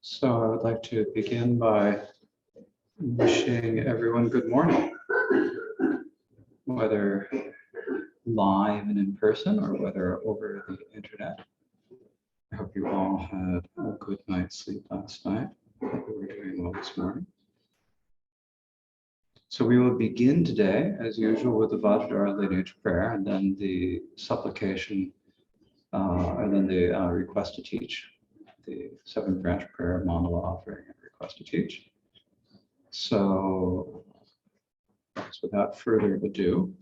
So I would like to begin by wishing everyone good morning, whether live and in person or whether over the internet. I hope you all had a good night's sleep last night. I hope you were doing well this morning. So we will begin today, as usual, with the Vajra lineage prayer and then the supplication, and then the request to teach, the 7 branch prayer, mandala offering, and request to teach. So without further ado,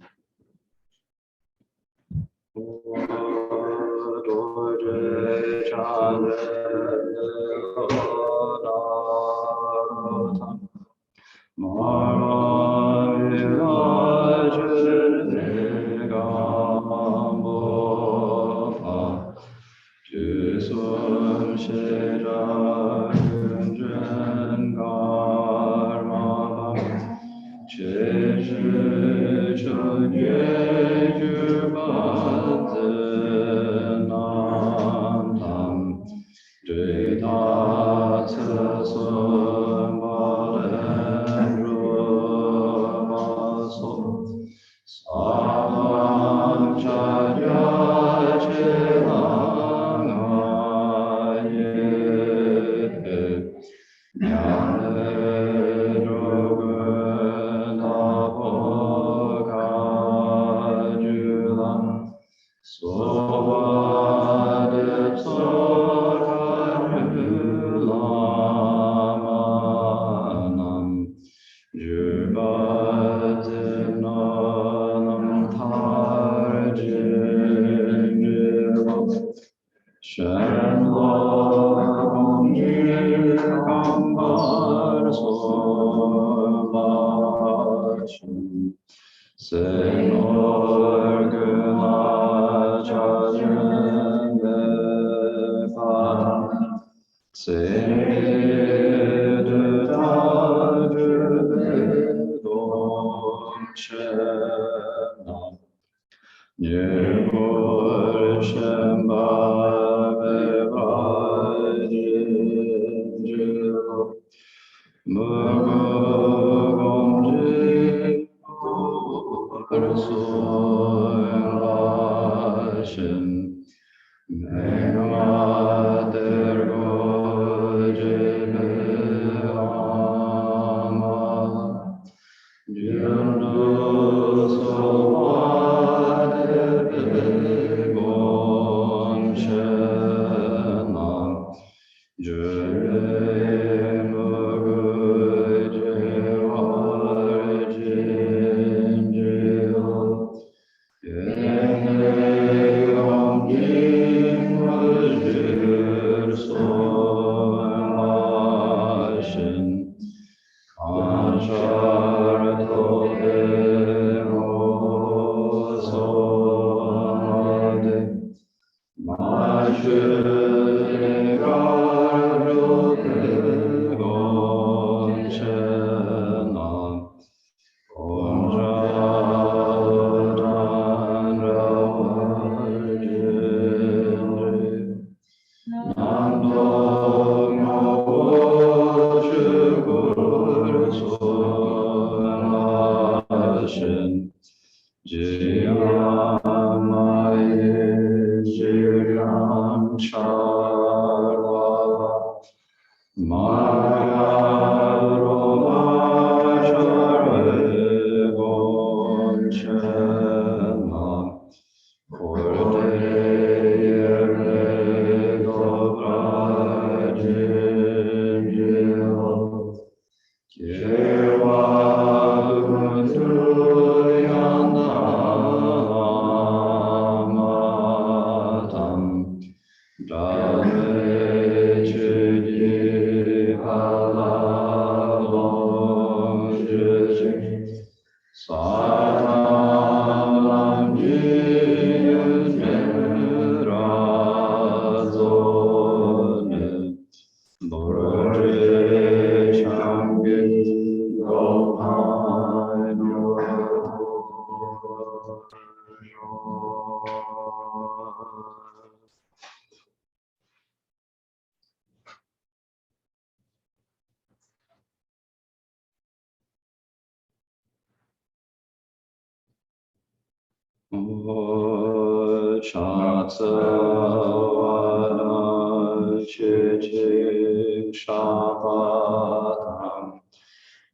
Chatsavana Chichik Shapatam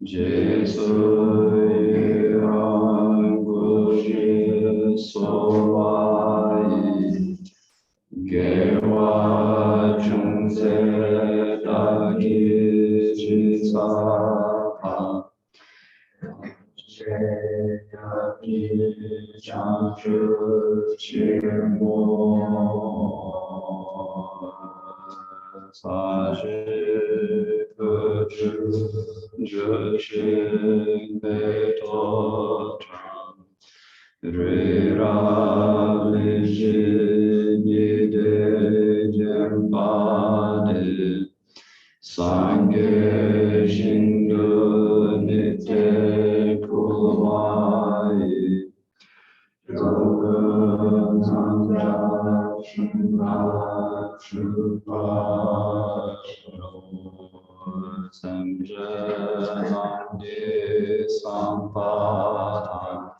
Jesu Ranguji Sovai Gewa Chungse Dagi Jitsapa Sangye Shindu Nite Kumai Yoga Sangha Shimha Shrupa Samja Nandi Sampada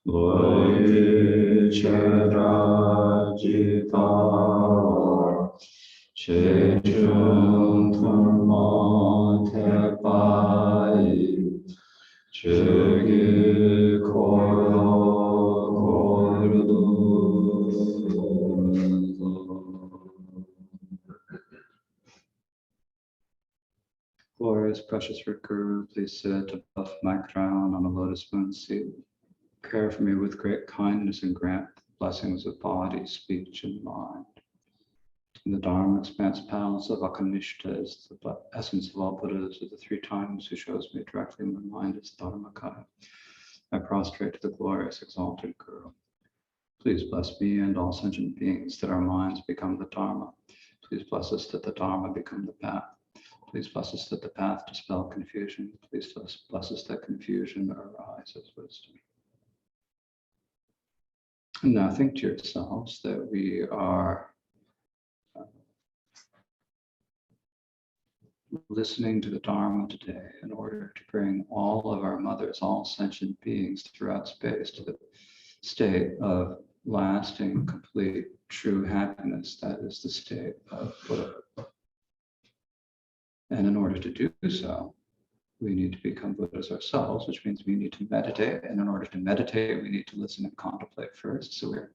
Loyi Chera Jita Chechun Thumma Tepai Chegi Kordo Kordo. Glorious, precious Root Guru, please sit above my crown on a lotus moon seat. Care for me with great kindness and grant blessings of body, speech, and mind. In the Dharma expanse palace of Akanishta is the essence of all Buddhas of the 3 times who shows me directly in my mind is Dharmakaya. I prostrate to the glorious exalted Guru. Please bless me and all sentient beings that our minds become the Dharma. Please bless us that the Dharma become the path. Please bless us that the path dispel confusion. Please bless us that confusion arise as wisdom. And now think to yourselves that we are listening to the Dharma today in order to bring all of our mothers, all sentient beings throughout space to the state of lasting, complete, true happiness. That is the state of Buddhahood. And in order to do so, we need to become Buddhas ourselves, which means we need to meditate. And in order to meditate, we need to listen and contemplate first. So we're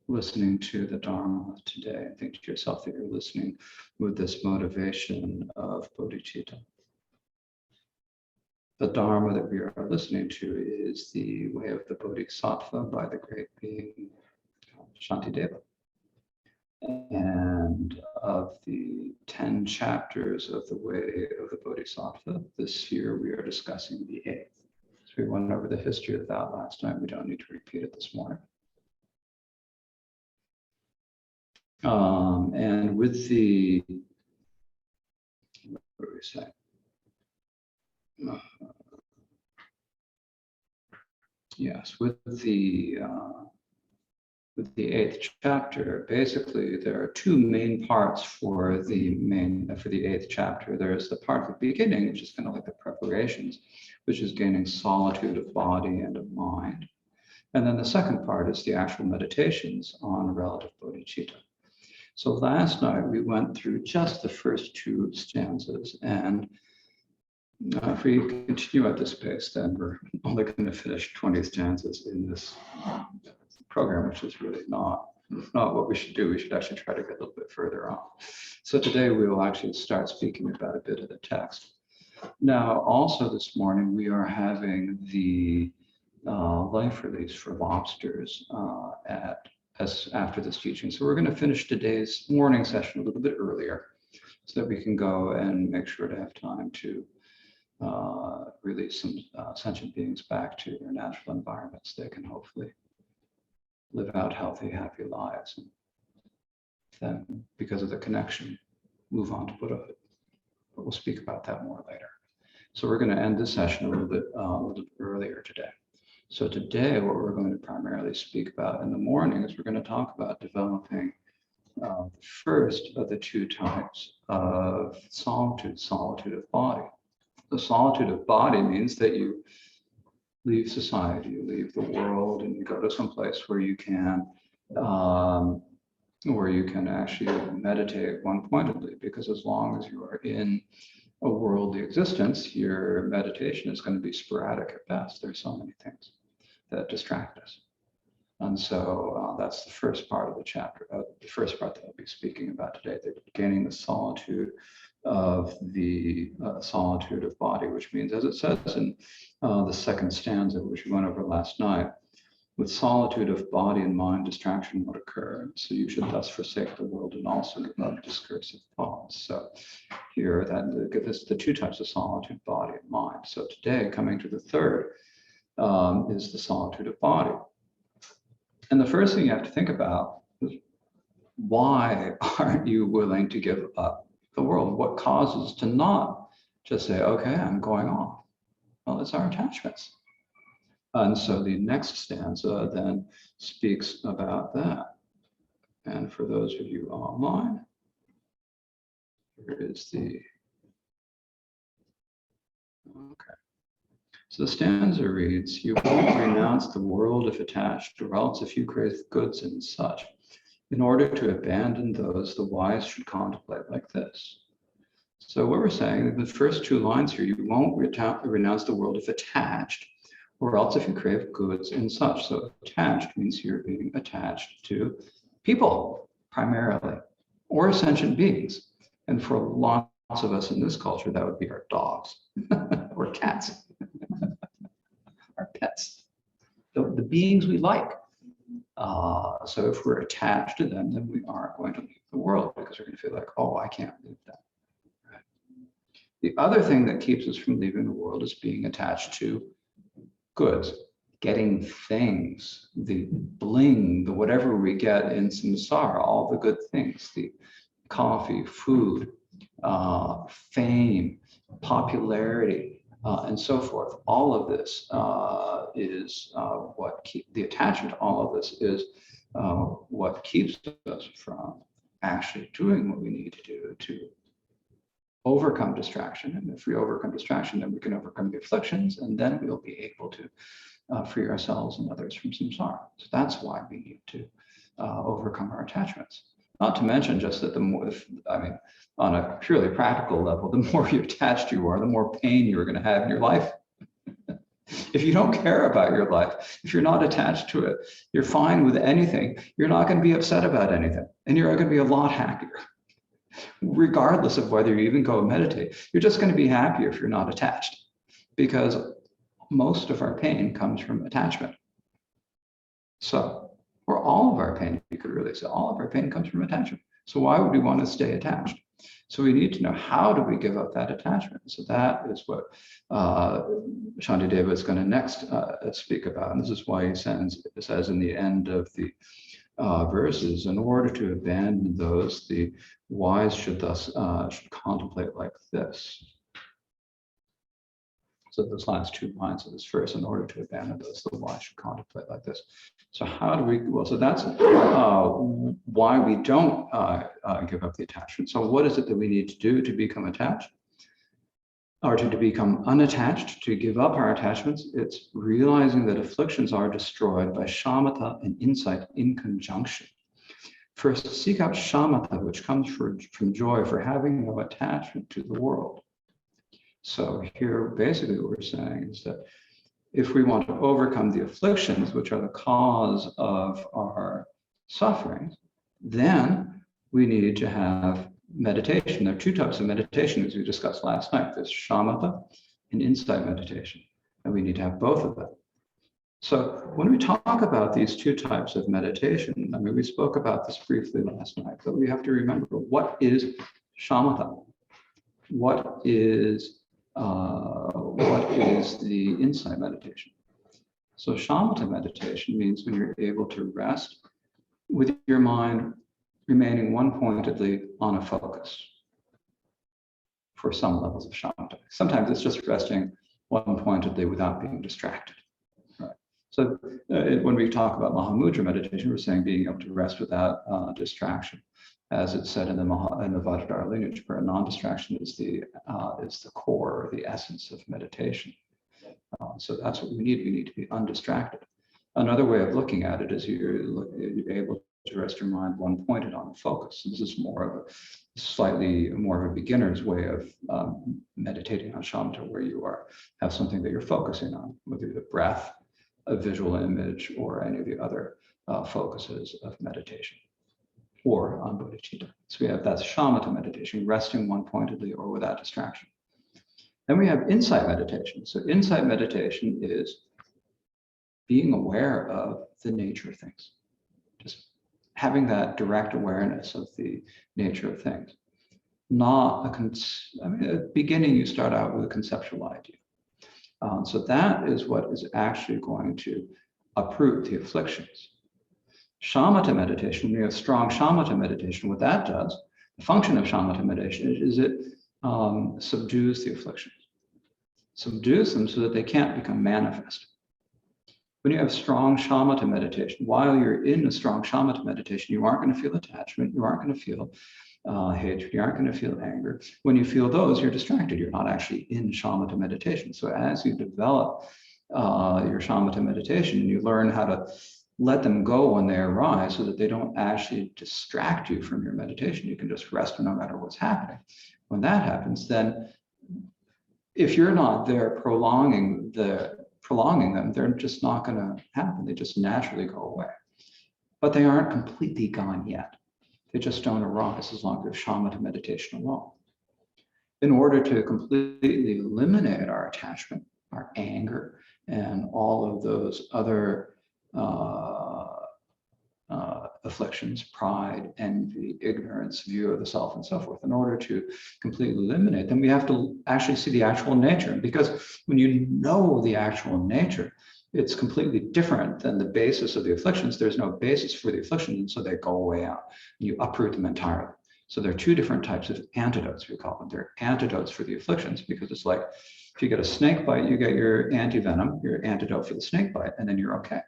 listening to the Dharma today. Think to yourself that you're listening with this motivation of bodhicitta. The Dharma that we are listening to is the way of the Bodhisattva by the great being Shantideva. And of the 10 chapters of the way of the Bodhisattva, this year we are discussing the 8th. So we went over the history of that last time. We don't need to repeat it this morning. And with the, what do we say? Yes, with the 8th chapter, basically there are 2 main parts for the 8th chapter. There's the part at the beginning, which is kind of like the preparations, which is gaining solitude of body and of mind. And then the second part is the actual meditations on relative bodhicitta. So last night we went through just the first 2 stanzas, and if we continue at this pace, then we're only going to finish 20 stanzas in this program, which is really not what we should do. We should actually try to get a little bit further on. So today we will actually start speaking about a bit of the text. Now, also this morning we are having the life release for lobsters after this teaching. So we're going to finish today's morning session a little bit earlier so that we can go and make sure to have time to release some sentient beings back to their natural environments. They can hopefully live out healthy, happy lives, and then, because of the connection, move on to Buddhahood. But we'll speak about that more later. So we're going to end this session a little bit earlier today. So today, what we're going to primarily speak about in the morning is we're going to talk about developing the first of the 2 types of solitude of body. The solitude of body means that you leave society, you leave the world, and you go to some place where you can actually meditate one-pointedly, because as long as you are in a worldly existence, your meditation is going to be sporadic at best. There's so many things that distract us. And so that's the first part of the chapter, the first part that I'll be speaking about today, gaining the solitude of body, which means, as it says in the second stanza, which we went over last night, with solitude of body and mind, distraction would occur. So you should thus forsake the world and also give up discursive thoughts. So here, that give us the two types of solitude, body and mind. So today, coming to the third, is the solitude of body. And the first thing you have to think about is, why aren't you willing to give up the world? What causes to not just say, okay, I'm going off? Well, it's our attachments. And so the next stanza then speaks about that. And for those of you online, here is the, okay. So the stanza reads, you won't renounce the world if attached, or else if you crave goods and such. In order to abandon those, the wise should contemplate like this. So what we're saying, the first two lines here, you won't renounce the world if attached, or else if you crave goods and such. So attached means you're being attached to people primarily, or sentient beings. And for lots of us in this culture, that would be our dogs or cats, our pets, the beings we like. So if we're attached to them, then we aren't going to leave the world, because we're going to feel like, oh, I can't leave that. Right? The other thing that keeps us from leaving the world is being attached to goods, getting things, the bling, the whatever we get in samsara, all the good things, the coffee, food, fame, popularity, and so forth. All of this is what the attachment to all of this is what keeps us from actually doing what we need to do to overcome distraction. And if we overcome distraction, then we can overcome the afflictions, and then we'll be able to free ourselves and others from samsara. So that's why we need to overcome our attachments. Not to mention just that the more, on a purely practical level, the more attached you are, the more pain you're going to have in your life. If you don't care about your life, if you're not attached to it, you're fine with anything, you're not going to be upset about anything, and you're going to be a lot happier. Regardless of whether you even go and meditate, you're just going to be happier if you're not attached, because most of our pain comes from attachment. So, or all of our pain, you could really say, all of our pain comes from attachment. So why would we want to stay attached? So we need to know, how do we give up that attachment? So that is what Shantideva is going to next speak about. And this is why he says in the end of the verses, in order to abandon those, the wise should thus should contemplate like this. So those last two lines of this verse, in order to abandon those, the wise should contemplate like this. So how do we, well, so that's why we don't give up the attachment. So what is it that we need to do to become attached? Or to become unattached, to give up our attachments? It's realizing that afflictions are destroyed by shamatha and insight in conjunction. First, seek out shamatha, which comes from joy for having no attachment to the world. So here, basically what we're saying is that if we want to overcome the afflictions, which are the cause of our sufferings, then we need to have meditation. There are two types of meditation, as we discussed last night. There's shamatha and insight meditation, and we need to have both of them. So when we talk about these two types of meditation, we spoke about this briefly last night, but we have to remember, what is shamatha? What is the insight meditation? So shamatha meditation means when you're able to rest with your mind remaining one-pointedly on a focus for some levels of shamatha. Sometimes it's just resting one-pointedly without being distracted. Right. So when we talk about Mahamudra meditation, we're saying being able to rest without distraction. As it's said in the Vajra lineage prayer, non-distraction is the core, or the essence of meditation. So that's what we need. We need to be undistracted. Another way of looking at it is you're able to rest your mind one pointed on a focus. This is more of a slightly more of a beginner's way of meditating on shamatha, where you have something that you're focusing on, whether the breath, a visual image, or any of the other focuses of meditation, or on bodhicitta. So we have that's shamatha meditation, resting one pointedly or without distraction. Then we have insight meditation. So insight meditation is being aware of the nature of things, just having that direct awareness of the nature of things. Not at the beginning, you start out with a conceptual idea. So that is what is actually going to uproot the afflictions. Shamatha meditation, when you have strong shamatha meditation, what that does, the function of shamatha meditation is it subdues the afflictions, subdues them so that they can't become manifest. When you have strong shamatha meditation, while you're in a strong shamatha meditation, you aren't going to feel attachment, you aren't going to feel hatred, you aren't going to feel anger. When you feel those, you're distracted. You're not actually in shamatha meditation. So as you develop your shamatha meditation, and you learn how to let them go when they arise so that they don't actually distract you from your meditation, you can just rest no matter what's happening. When that happens, then if you're not there prolonging them, they're just not going to happen. They just naturally go away. But they aren't completely gone yet. They just don't arise as long as there's shamatha meditation alone. In order to completely eliminate our attachment, our anger, and all of those other afflictions, pride, envy, ignorance, view of the self, and so forth, in order to completely eliminate them, we have to actually see the actual nature. Because when you know the actual nature, it's completely different than the basis of the afflictions. There's no basis for the afflictions, and so they go away out. You uproot them entirely. So there are two different types of antidotes, we call them. They're antidotes for the afflictions, because it's like, if you get a snake bite, you get your antivenom, your antidote for the snake bite, and then you're okay.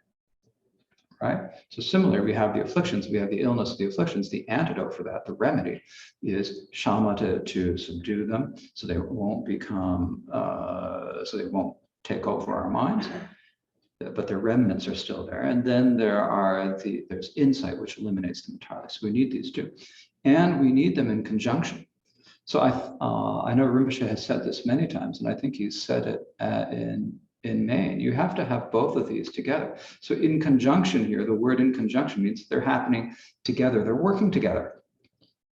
Right? So similarly, we have the afflictions, we have the illness of the afflictions. The antidote for that, the remedy, is shamatha to subdue them, so they won't become, so they won't take over our minds, but their remnants are still there. And then there's insight, which eliminates them entirely. So we need these two, and we need them in conjunction. So I know Rinpoche has said this many times, and I think he's said it in Maine. You have to have both of these together. So in conjunction here, the word in conjunction means they're happening together. They're working together.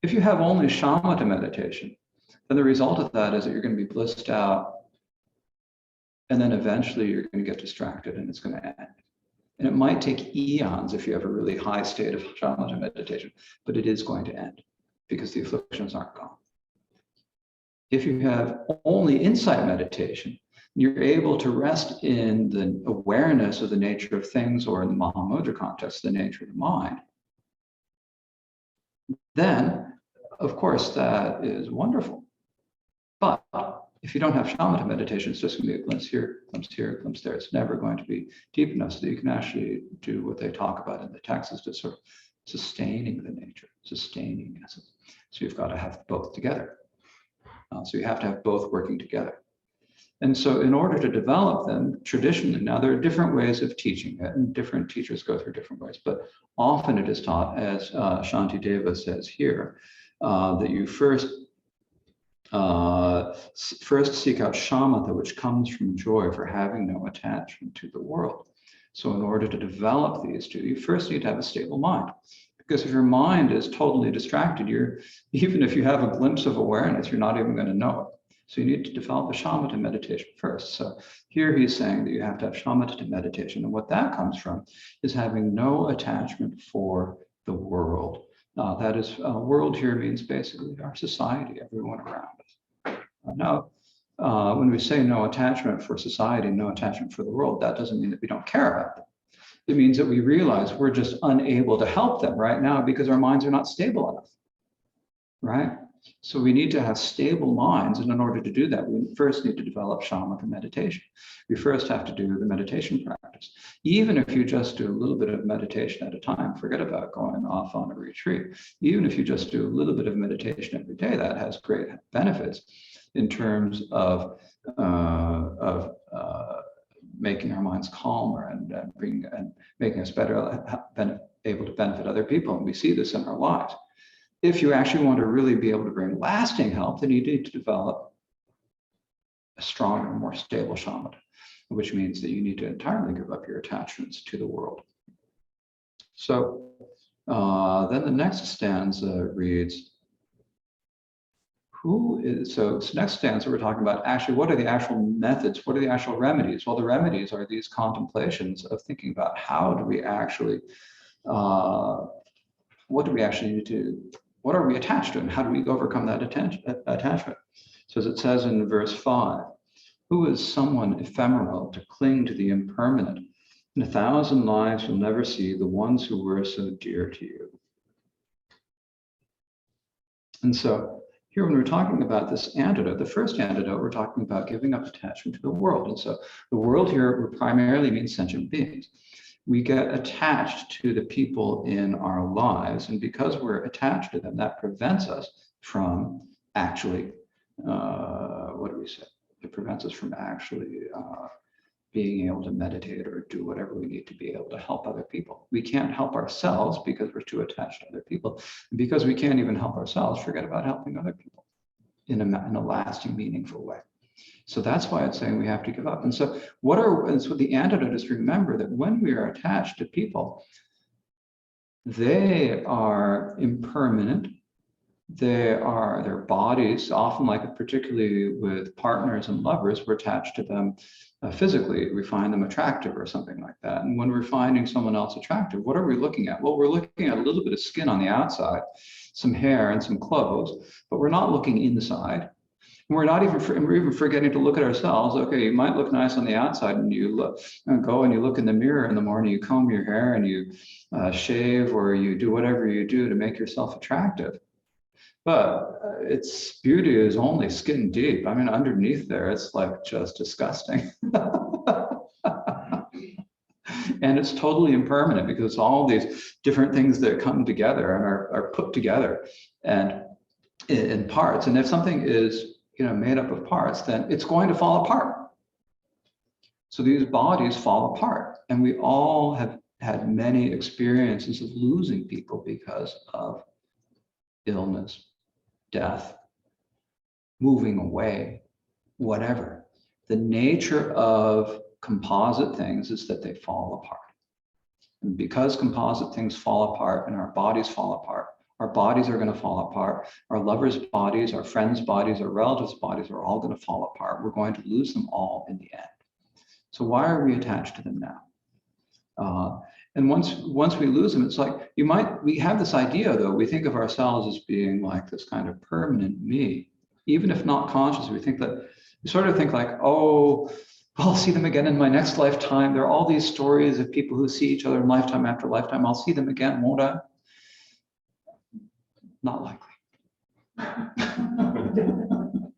If you have only shamatha meditation, then the result of that is that you're going to be blissed out, and then eventually you're going to get distracted, and it's going to end. And it might take eons if you have a really high state of shamatha meditation, but it is going to end because the afflictions aren't gone. If you have only insight meditation, you're able to rest in the awareness of the nature of things, or in the Mahamudra context, the nature of the mind. Then, of course, that is wonderful. But if you don't have shamatha meditation, it's just going to be a glimpse here, glimpse here, glimpse there. It's never going to be deep enough so that you can actually do what they talk about in the text, is just sort of sustaining the nature, sustaining essence. So you've got to have both together. So you have to have both working together. And so in order to develop them, traditionally, now there are different ways of teaching it, and different teachers go through different ways, but often it is taught, as Shantideva says here, that you first seek out shamatha, which comes from joy for having no attachment to the world. So in order to develop these two, you first need to have a stable mind. Because if your mind is totally distracted, even if you have a glimpse of awareness, you're not even going to know it. So you need to develop a shamatha meditation first. So here he's saying that you have to have shamatha meditation. And what that comes from is having no attachment for the world. That is, world here means basically our society, everyone around us. Now, when we say no attachment for society, no attachment for the world, that doesn't mean that we don't care about them. It means that we realize we're just unable to help them right now because our minds are not stable enough, right? So we need to have stable minds, and in order to do that, we first need to develop shamatha meditation. We first have to do the meditation practice. Even if you just do a little bit of meditation at a time, forget about going off on a retreat. Even if you just do a little bit of meditation every day, that has great benefits in terms of making our minds calmer and making us better able to benefit other people. And we see this in our lives. If you actually want to really be able to bring lasting help, then you need to develop a stronger, more stable shamatha, which means that you need to entirely give up your attachments to the world. So then the next stanza reads, so next stanza we're talking about actually what are the actual methods, what are the actual remedies? Well, the remedies are these contemplations of thinking about how do we actually, what do we actually need to, what are we attached to and how do we overcome that attachment? So as it says in verse 5, who is someone ephemeral to cling to the impermanent? In 1,000 lives you'll never see the ones who were so dear to you. And so here when we're talking about this antidote, the first antidote, we're talking about giving up attachment to the world. And so the world here primarily means sentient beings. We get attached to the people in our lives, and because we're attached to them, that prevents us from actually, what do we say? It prevents us from actually being able to meditate or do whatever we need to be able to help other people. We can't help ourselves because we're too attached to other people. And because we can't even help ourselves, forget about helping other people in a lasting, meaningful way. So that's why it's saying we have to give up. And so so the antidote is to remember that when we are attached to people, they are impermanent. Their bodies, often like particularly with partners and lovers, we're attached to them physically. We find them attractive or something like that. And when we're finding someone else attractive, what are we looking at? Well, we're looking at a little bit of skin on the outside, some hair and some clothes, but we're not looking inside. And we're even forgetting to look at ourselves. Okay, you might look nice on the outside, and you go and you look in the mirror in the morning, you comb your hair and you shave, or you do whatever you do to make yourself attractive. But its beauty is only skin deep. I mean, underneath there, it's like just disgusting. And it's totally impermanent because it's all these different things that come together and are put together and in parts. And if something is made up of parts, then it's going to fall apart. So these bodies fall apart. And we all have had many experiences of losing people because of illness, death, moving away, whatever. The nature of composite things is that they fall apart. And because composite things fall apart and our bodies fall apart, our bodies are going to fall apart. Our lovers' bodies, our friends' bodies, our relatives' bodies are all going to fall apart. We're going to lose them all in the end. So why are we attached to them now? And once we lose them, it's like we have this idea, though, we think of ourselves as being like this kind of permanent me. Even if not conscious, we sort of think like, oh, I'll see them again in my next lifetime. There are all these stories of people who see each other in lifetime after lifetime. I'll see them again, won't I? Not likely. In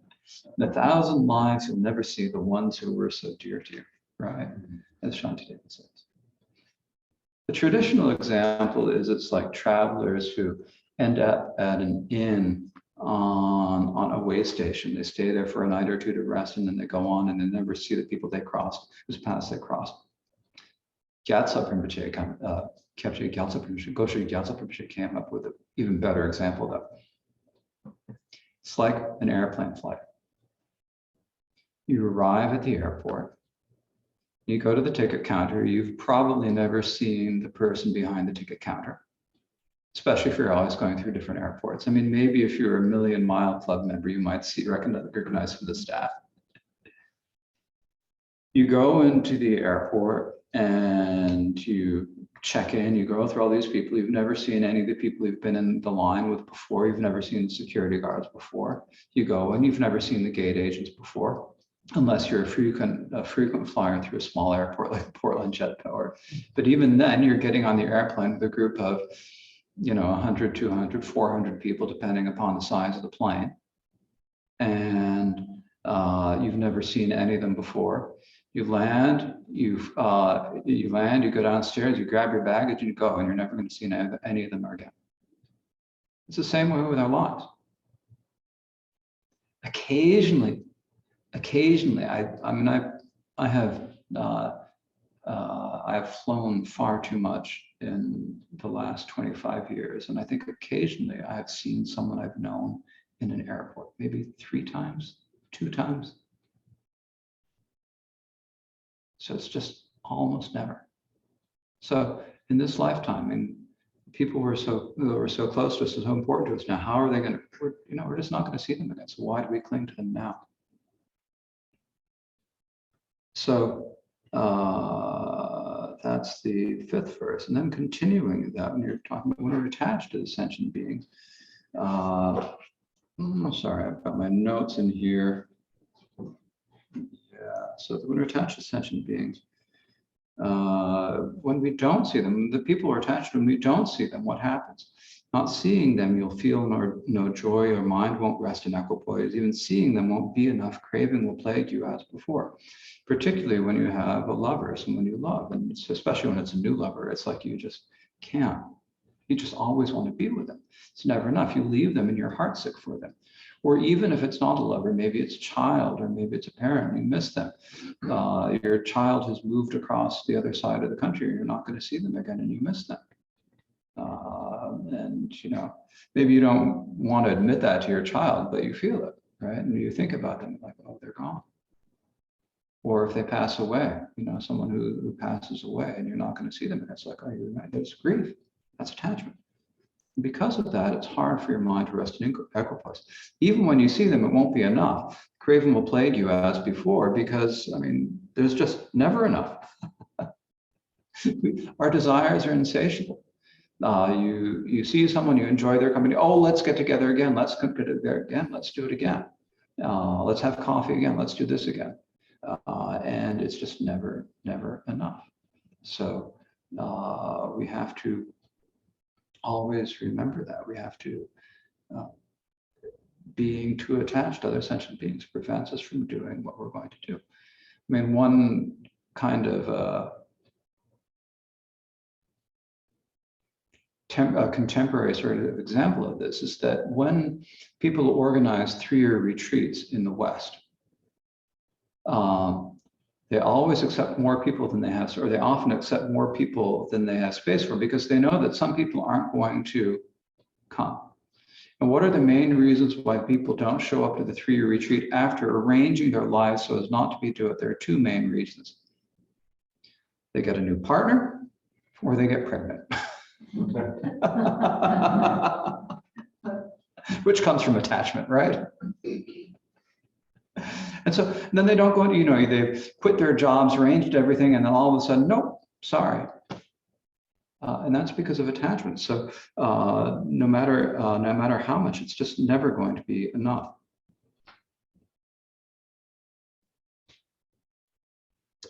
1,000 lives, you'll never see the ones who were so dear to you, right? As Shantideva says. The traditional example is it's like travelers who end up at an inn on a way station. They stay there for a night or two to rest, and then they go on and they never see the people they crossed, whose paths they crossed. Gyatso Rinpoche, Goshe Gyatso Rinpoche came up with an even better example though. It's like an airplane flight. You arrive at the airport, you go to the ticket counter, you've probably never seen the person behind the ticket counter, especially if you're always going through different airports. I mean, maybe if you're a Million Mile Club member, you might recognize some of the staff. You go into the airport and you check in, you go through all these people. You've never seen any of the people you've been in the line with before. You've never seen the security guards before. You go and you've never seen the gate agents before, unless you're a frequent flyer through a small airport like Portland Jet Power. But even then, you're getting on the airplane with a group of 100, 200, 400 people, depending upon the size of the plane. And you've never seen any of them before. You land, you go downstairs, you grab your baggage, and you go, and you're never going to see any of them again. It's the same way with our lives. Occasionally, I have I've flown far too much in the last 25 years. And I think occasionally I have seen someone I've known in an airport, maybe 3 times, 2 times. So it's just almost never. So in this lifetime, I mean, people who were so close to us and so important to us. Now, how are they going to, we're just not going to see them again. So why do we cling to them now? So that's the 5th verse. And then continuing that, when you're talking about when we're attached to the sentient beings. Sorry, I've got my notes in here. Yeah, so when we're attached to sentient beings, when we don't see them, the people who are attached to them, we don't see them, what happens? Not seeing them, you'll feel no joy, or mind won't rest in equipoise. Even seeing them won't be enough. Craving will plague you as before, particularly when you have a lover, someone you love, and especially when it's a new lover. It's like you just can't. You just always want to be with them. It's never enough. You leave them and you're heartsick for them. Or even if it's not a lover, maybe it's a child, or maybe it's a parent, you miss them. Your child has moved across the other side of the country, you're not going to see them again, and you miss them. And maybe you don't want to admit that to your child, but you feel it, right? And you think about them like, oh, they're gone. Or if they pass away, someone who passes away and you're not going to see them, and it's like, oh, there's grief. That's attachment. Because of that, it's hard for your mind to rest in equipoise. Even when you see them, it won't be enough. Craving will plague you as before, because, there's just never enough. Our desires are insatiable. You see someone, you enjoy their company. Oh, let's get together again. Let's get together again. Let's do it again. Let's have coffee again. Let's do this again. And it's just never enough. So we have to always remember that. We have to, being too attached to other sentient beings prevents us from doing what we're going to do. One kind of a contemporary sort of example of this is that when people organize 3-year retreats in the West, they always accept more people than they have, or they often accept more people than they have space for, because they know that some people aren't going to come. And what are the main reasons why people don't show up to the 3-year retreat after arranging their lives so as not to be doing it? There are 2 main reasons. They get a new partner, or they get pregnant. Which comes from attachment, right? And so then they don't go, they've quit their jobs, arranged everything, and then all of a sudden, nope, sorry. And that's because of attachment. So no matter how much, it's just never going to be enough.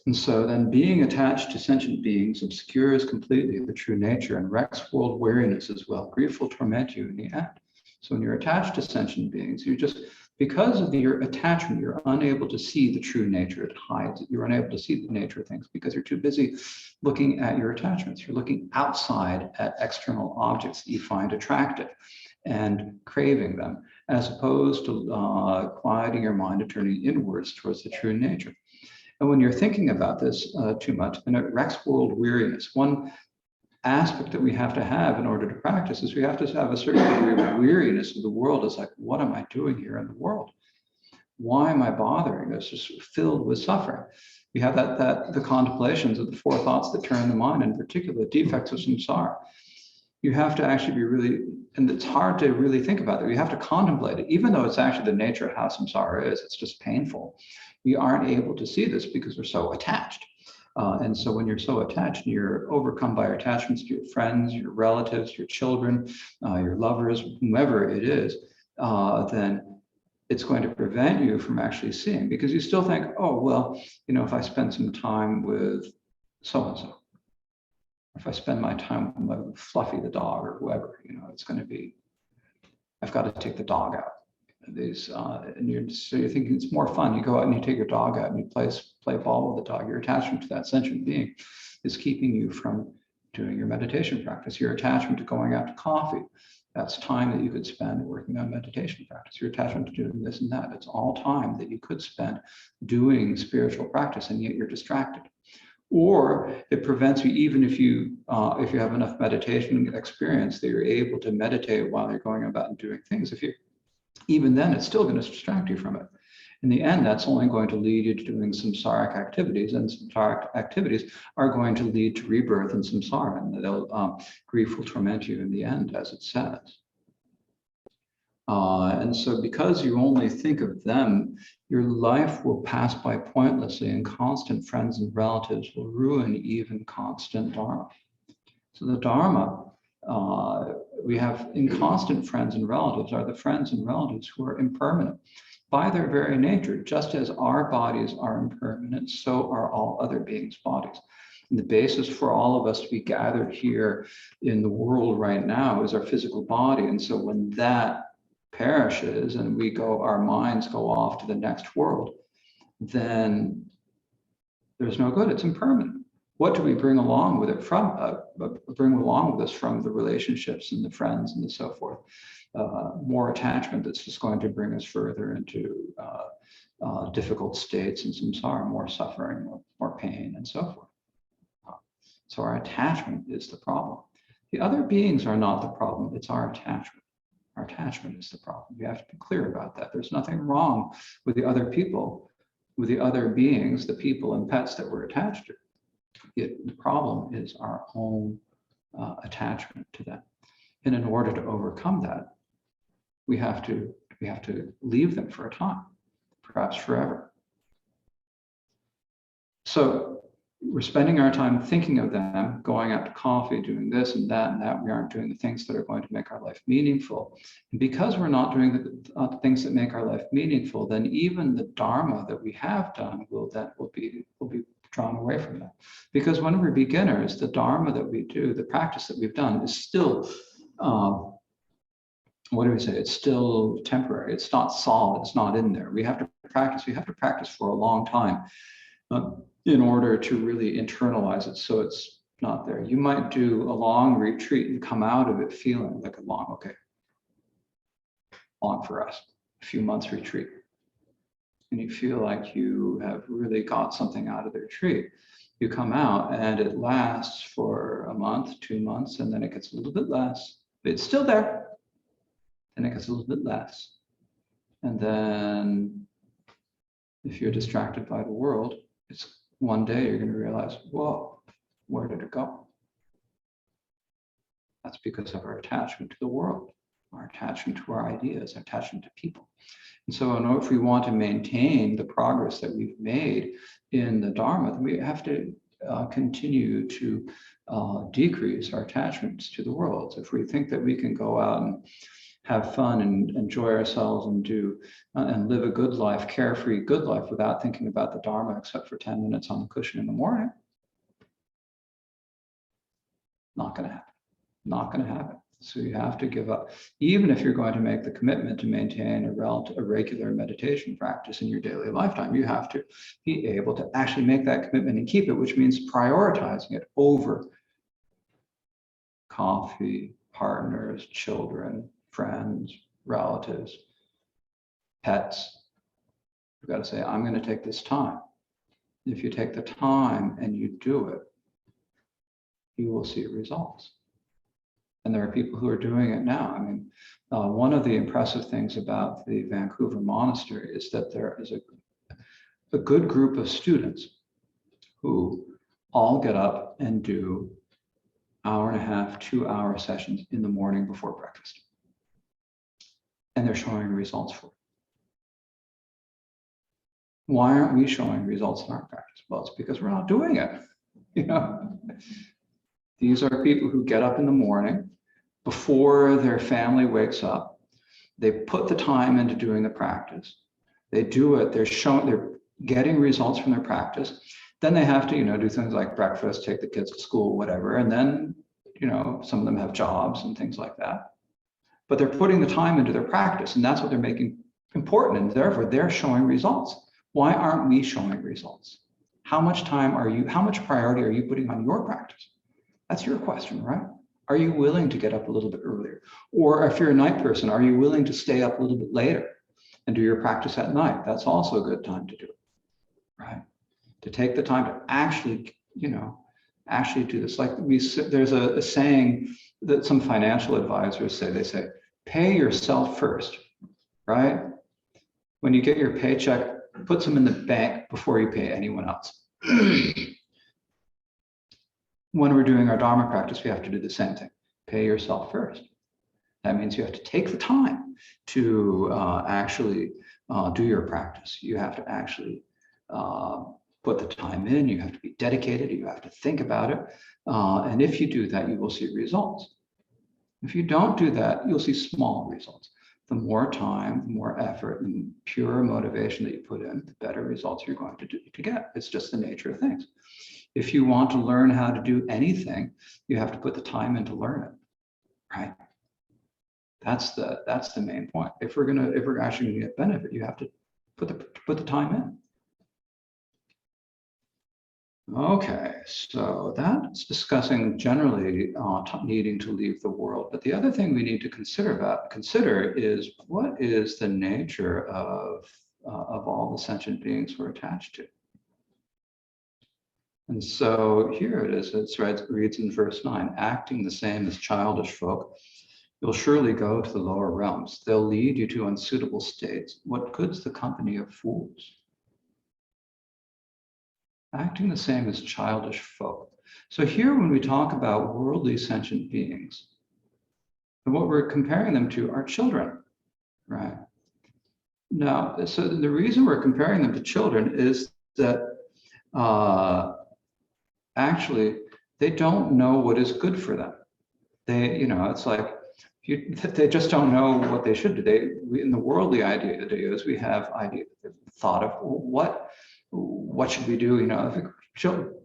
And so then being attached to sentient beings obscures completely the true nature and wrecks world weariness as well. Grief will torment you in the end. So when you're attached to sentient beings, because of your attachment, you're unable to see the true nature. It hides it. You're unable to see the nature of things because you're too busy looking at your attachments. You're looking outside at external objects that you find attractive and craving them, as opposed to quieting your mind and turning inwards towards the true nature. And when you're thinking about this too much, then it wrecks world weariness. One aspect that we have to have in order to practice is we have to have a certain degree of weariness of the world. It's like, what am I doing here in the world? Why am I bothering? It's just filled with suffering. We have the contemplations of the 4 thoughts that turn the mind, in particular, defects of samsara. You have to actually be really, and it's hard to really think about it. You have to contemplate it, even though it's actually the nature of how samsara is. It's just painful. We aren't able to see this because we're so attached. And so when you're so attached, you're overcome by your attachments to your friends, your relatives, your children, your lovers, whomever it is, then it's going to prevent you from actually seeing, because you still think, oh, well, if I spend some time with so-and-so, if I spend my time with Fluffy the dog or whoever, it's going to be, I've got to take the dog out. And you're thinking it's more fun. You go out and you take your dog out and you play ball with the dog. Your attachment to that sentient being is keeping you from doing your meditation practice. Your attachment to going out to coffee That's time that you could spend working on meditation practice. Your attachment to doing this and that. It's all time that you could spend doing spiritual practice, and yet you're distracted. Or it prevents you, even if you have enough meditation experience that you're able to meditate while you're going about and doing things. Even then, it's still going to distract you from it. In the end, that's only going to lead you to doing samsaric activities, and samsaric activities are going to lead to rebirth in samsara, and grief will torment you in the end, as it says. And so because you only think of them, your life will pass by pointlessly, and constant friends and relatives will ruin even constant dharma. So the dharma we have inconstant friends and relatives are the friends and relatives who are impermanent by their very nature. Just as our bodies are impermanent, so are all other beings' bodies. And the basis for all of us to be gathered here in the world right now is our physical body. And so when that perishes and our minds go off to the next world, then there's no good. It's impermanent. What do we bring along with it from? Bring along with us from the relationships and the friends and so forth. More attachment that's just going to bring us further into difficult states and samsara, more suffering, more pain, and so forth. So our attachment is the problem. The other beings are not the problem. It's our attachment. Our attachment is the problem. We have to be clear about that. There's nothing wrong with the other people, with the other beings, the people and pets that we're attached to. The problem is our own attachment to them. And in order to overcome that, we have to leave them for a time, perhaps forever. So we're spending our time thinking of them, going out to coffee, doing this and that and that. We aren't doing the things that are going to make our life meaningful. And because we're not doing the things that make our life meaningful, then even the dharma that we have done will be drawn away from that. Because when we're beginners, the dharma that we do, the practice that we've done is still, it's still temporary. It's not solid. It's not in there. We have to practice for a long time in order to really internalize it, so it's not there. You might do a long retreat and come out of it feeling like long for us, a few months retreat. And you feel like you have really got something out of the retreat. You come out and it lasts for a month, 2 months, and then it gets a little bit less. But it's still there. And it gets a little bit less. And then if you're distracted by the world, it's one day you're going to realize, whoa, where did it go? That's because of our attachment to the world, our attachment to our ideas, our attachment to people. And so if we want to maintain the progress that we've made in the Dharma, then we have to continue to decrease our attachments to the world. So if we think that we can go out and have fun and enjoy ourselves and and live a good life, carefree, good life without thinking about the Dharma except for 10 minutes on the cushion in the morning, not going to happen. Not going to happen. So you have to give up. Even if you're going to make the commitment to maintain a regular meditation practice in your daily lifetime, you have to be able to actually make that commitment and keep it, which means prioritizing it over coffee, partners, children, friends, relatives, pets. You've got to say, I'm going to take this time. If you take the time and you do it, you will see results. And there are people who are doing it now. I mean, one of the impressive things about the Vancouver monastery is that there is a good group of students who all get up and do 1.5 to 2 hour sessions in the morning before breakfast. And they're showing results for it. Why aren't we showing results in our practice? Well, it's because we're not doing it. You know, these are people who get up in the morning before their family wakes up. They put the time into doing the practice. They do it. They're getting results from their practice. Then they have to, do things like breakfast, take the kids to school, whatever. And then, some of them have jobs and things like that. But they're putting the time into their practice, and that's what they're making important. And therefore, they're showing results. Why aren't we showing results? How much priority are you putting on your practice? That's your question, right? Are you willing to get up a little bit earlier? Or if you're a night person, are you willing to stay up a little bit later and do your practice at night? That's also a good time to do it, right? To take the time to actually, actually do this. Like there's a saying that some financial advisors say, they say, pay yourself first, right? When you get your paycheck, put some in the bank before you pay anyone else. When we're doing our Dharma practice, we have to do the same thing. Pay yourself first. That means you have to take the time to actually do your practice. You have to actually put the time in. You have to be dedicated. You have to think about it. And if you do that, you will see results. If you don't do that, you'll see small results. The more time, the more effort, and pure motivation that you put in, the better results you're going to get. It's just the nature of things. If you want to learn how to do anything, you have to put the time in to learn it, right? That's the main point. If we're actually going to get benefit, you have to put the time in. Okay, so that's discussing generally needing to leave the world. But the other thing we need to consider is what is the nature of all the sentient beings we're attached to. And so here it is. It reads in verse 9: acting the same as childish folk, you'll surely go to the lower realms. They'll lead you to unsuitable states. What good's the company of fools? Acting the same as childish folk. So here, when we talk about worldly sentient beings, and what we're comparing them to are children, right? Now, so the reason we're comparing them to children is that actually they don't know what is good for them. It's like they just don't know what they should do. In the worldly ideas, we have thought of what should we do?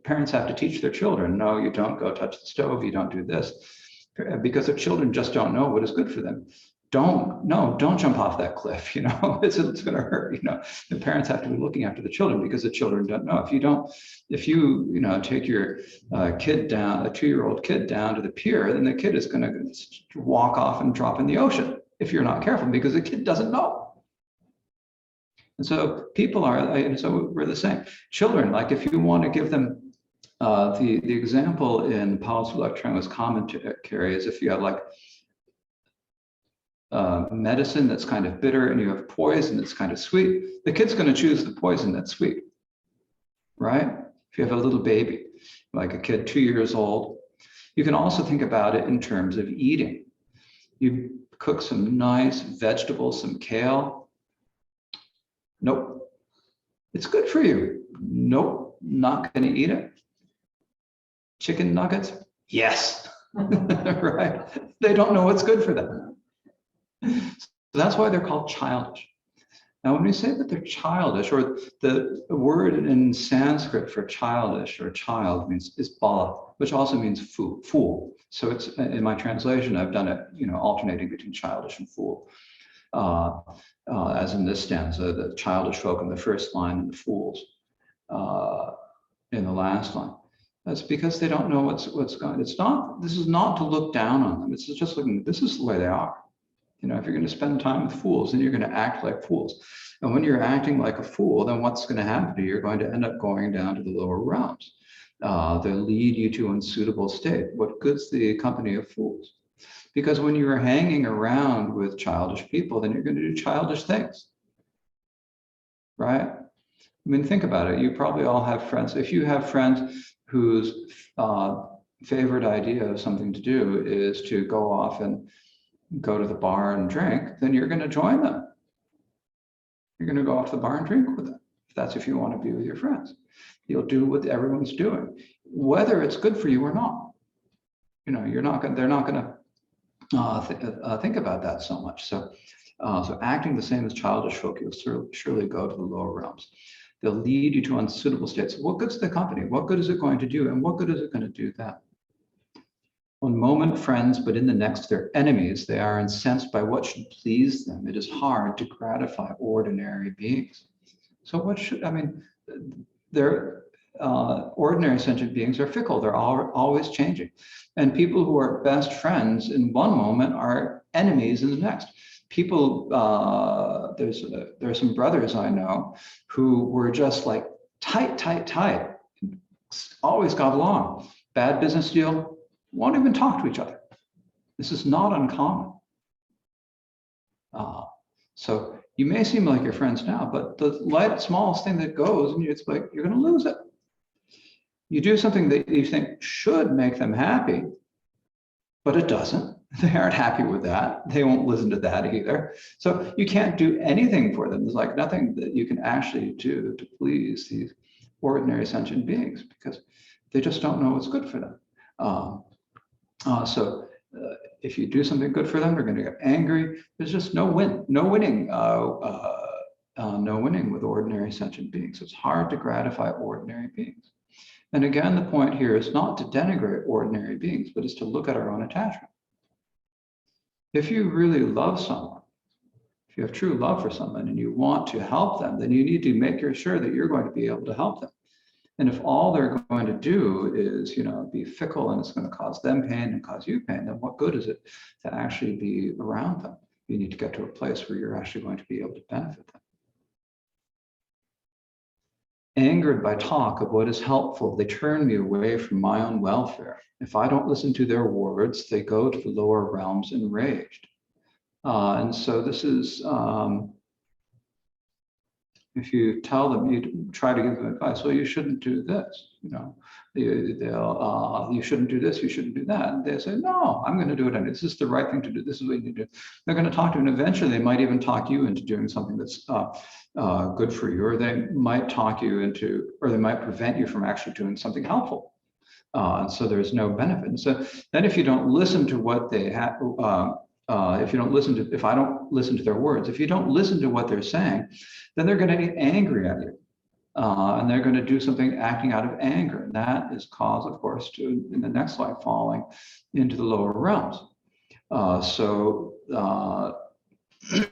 Parents have to teach their children, no, you don't go touch the stove, you don't do this, because their children just don't know what is good for them. Don't jump off that cliff, it's going to hurt. The parents have to be looking after the children because the children don't know. If you take your kid down, a 2-year-old kid down to the pier, then the kid is going to walk off and drop in the ocean if you're not careful, because the kid doesn't know. And so people are, and so we're the same. Children, like if you want to give them the example in Paul's Electroma's commentary is if you have like medicine that's kind of bitter and you have poison that's kind of sweet, the kid's going to choose the poison that's sweet, right? If you have a little baby, like a kid 2 years old, you can also think about it in terms of eating. You cook some nice vegetables, some kale. Nope. It's good for you. Nope. Not going to eat it. Chicken nuggets? Yes. Right? They don't know what's good for them. So that's why they're called childish. Now, when we say that they're childish, or the word in Sanskrit for childish or child is bala, which also means fool. So it's in my translation, I've done it, alternating between childish and fool. As in this stanza, the childish folk in the first line and the fools in the last line. That's because they don't know what's going. This is not to look down on them. It's just looking. This is the way they are. If you're going to spend time with fools, then you're going to act like fools. And when you're acting like a fool, then what's going to happen to you? You're going to end up going down to the lower realms. They'll lead you to unsuitable state. What good's the company of fools? Because when you're hanging around with childish people, then you're going to do childish things, right? I mean, think about it. You probably all have friends. If you have friends whose favorite idea of something to do is to go off and go to the bar and drink, then you're going to join them. You're going to go off to the bar and drink with them. If you want to be with your friends, you'll do what everyone's doing, whether it's good for you or not. They're not going to think about that so much. So acting the same as childish folk, you'll surely go to the lower realms. They'll lead you to unsuitable states. What good's the company? What good is it going to do? And what good is it going to do that? One moment friends, but in the next they're enemies. They are incensed by what should please them. It is hard to gratify ordinary beings. So ordinary sentient beings are fickle. They're always changing. And people who are best friends in one moment are enemies in the next. People, there's some brothers I know who were just like tight, always got along. Bad business deal, won't even talk to each other. This is not uncommon. So you may seem like you're friends now, but the smallest thing that goes, and it's like, you're going to lose it. You do something that you think should make them happy, but it doesn't. They aren't happy with that. They won't listen to that either. So you can't do anything for them. There's like nothing that you can actually do to please these ordinary sentient beings because they just don't know what's good for them. So if you do something good for them, they're going to get angry. There's just no winning with ordinary sentient beings. It's hard to gratify ordinary beings. And again, the point here is not to denigrate ordinary beings, but is to look at our own attachment. If you really love someone, if you have true love for someone and you want to help them, then you need to make sure that you're going to be able to help them. And if all they're going to do is, be fickle and it's going to cause them pain and cause you pain, then what good is it to actually be around them? You need to get to a place where you're actually going to be able to benefit them. Angered by talk of what is helpful, they turn me away from my own welfare. If I don't listen to their words, they go to the lower realms enraged. And so this is, if you tell them, you try to give them advice, well, you shouldn't do this, you shouldn't do this, you shouldn't do that. And they say, no, I'm going to do it. And this is the right thing to do. This is what you need to do. They're going to talk to you, and eventually they might even talk you into doing something that's good for you, or they might talk you into, or they might prevent you from actually doing something helpful. And so there's no benefit. And so then if you don't listen to what they have, if I don't listen to their words, if you don't listen to what they're saying, then they're going to get angry at you. And they're going to do something acting out of anger. And that is cause, of course, to, in the next life, falling into the lower realms. So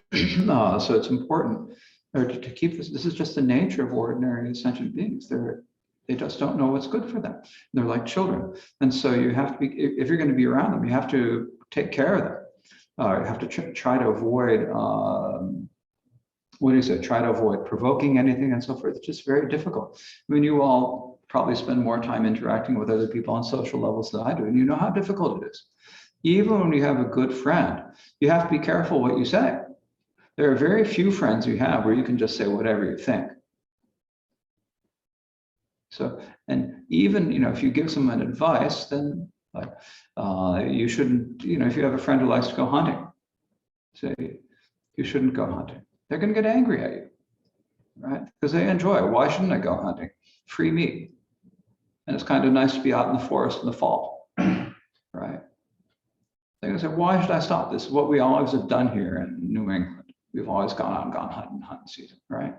it's important to keep this. This is just the nature of ordinary sentient beings. They just don't know what's good for them. They're like children. And so you have to be, if you're going to be around them, you have to take care of them. You have to try to avoid, try to avoid provoking anything and so forth. It's just very difficult. I mean, you all probably spend more time interacting with other people on social levels than I do, and you know how difficult it is. Even when you have a good friend, you have to be careful what you say. There are very few friends you have where you can just say whatever you think. So, and even, if you give someone advice, then you shouldn't, if you have a friend who likes to go hunting, say, you shouldn't go hunting. They're going to get angry at you, right? Because they enjoy it. Why shouldn't I go hunting? Free meat. And it's kind of nice to be out in the forest in the fall, right? They're going to say, why should I stop? This is what we always have done here in New England. We've always gone hunting season, right?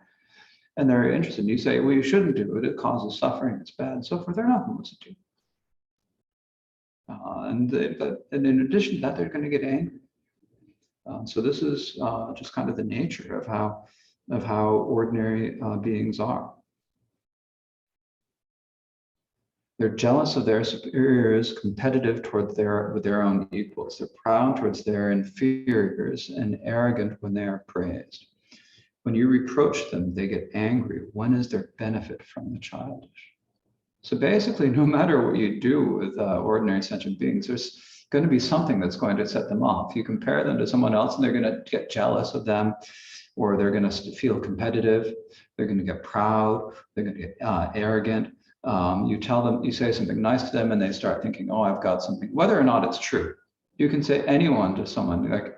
And they're interested. And you say, well, you shouldn't do it. It causes suffering. It's bad, and so forth. They're not going to listen to you. And in addition to that, they're going to get angry. So this is just kind of the nature of how ordinary beings are. They're jealous of their superiors, competitive with their own equals. They're proud towards their inferiors and arrogant when they are praised. When you reproach them, they get angry. When is there benefit from the childish? So basically, no matter what you do with ordinary sentient beings, there's going to be something that's going to set them off. You compare them to someone else and they're going to get jealous of them, or they're going to feel competitive. They're going to get proud. They're going to get arrogant. You tell them, you say something nice to them and they start thinking, oh, I've got something, whether or not it's true. You can say anyone to someone, like,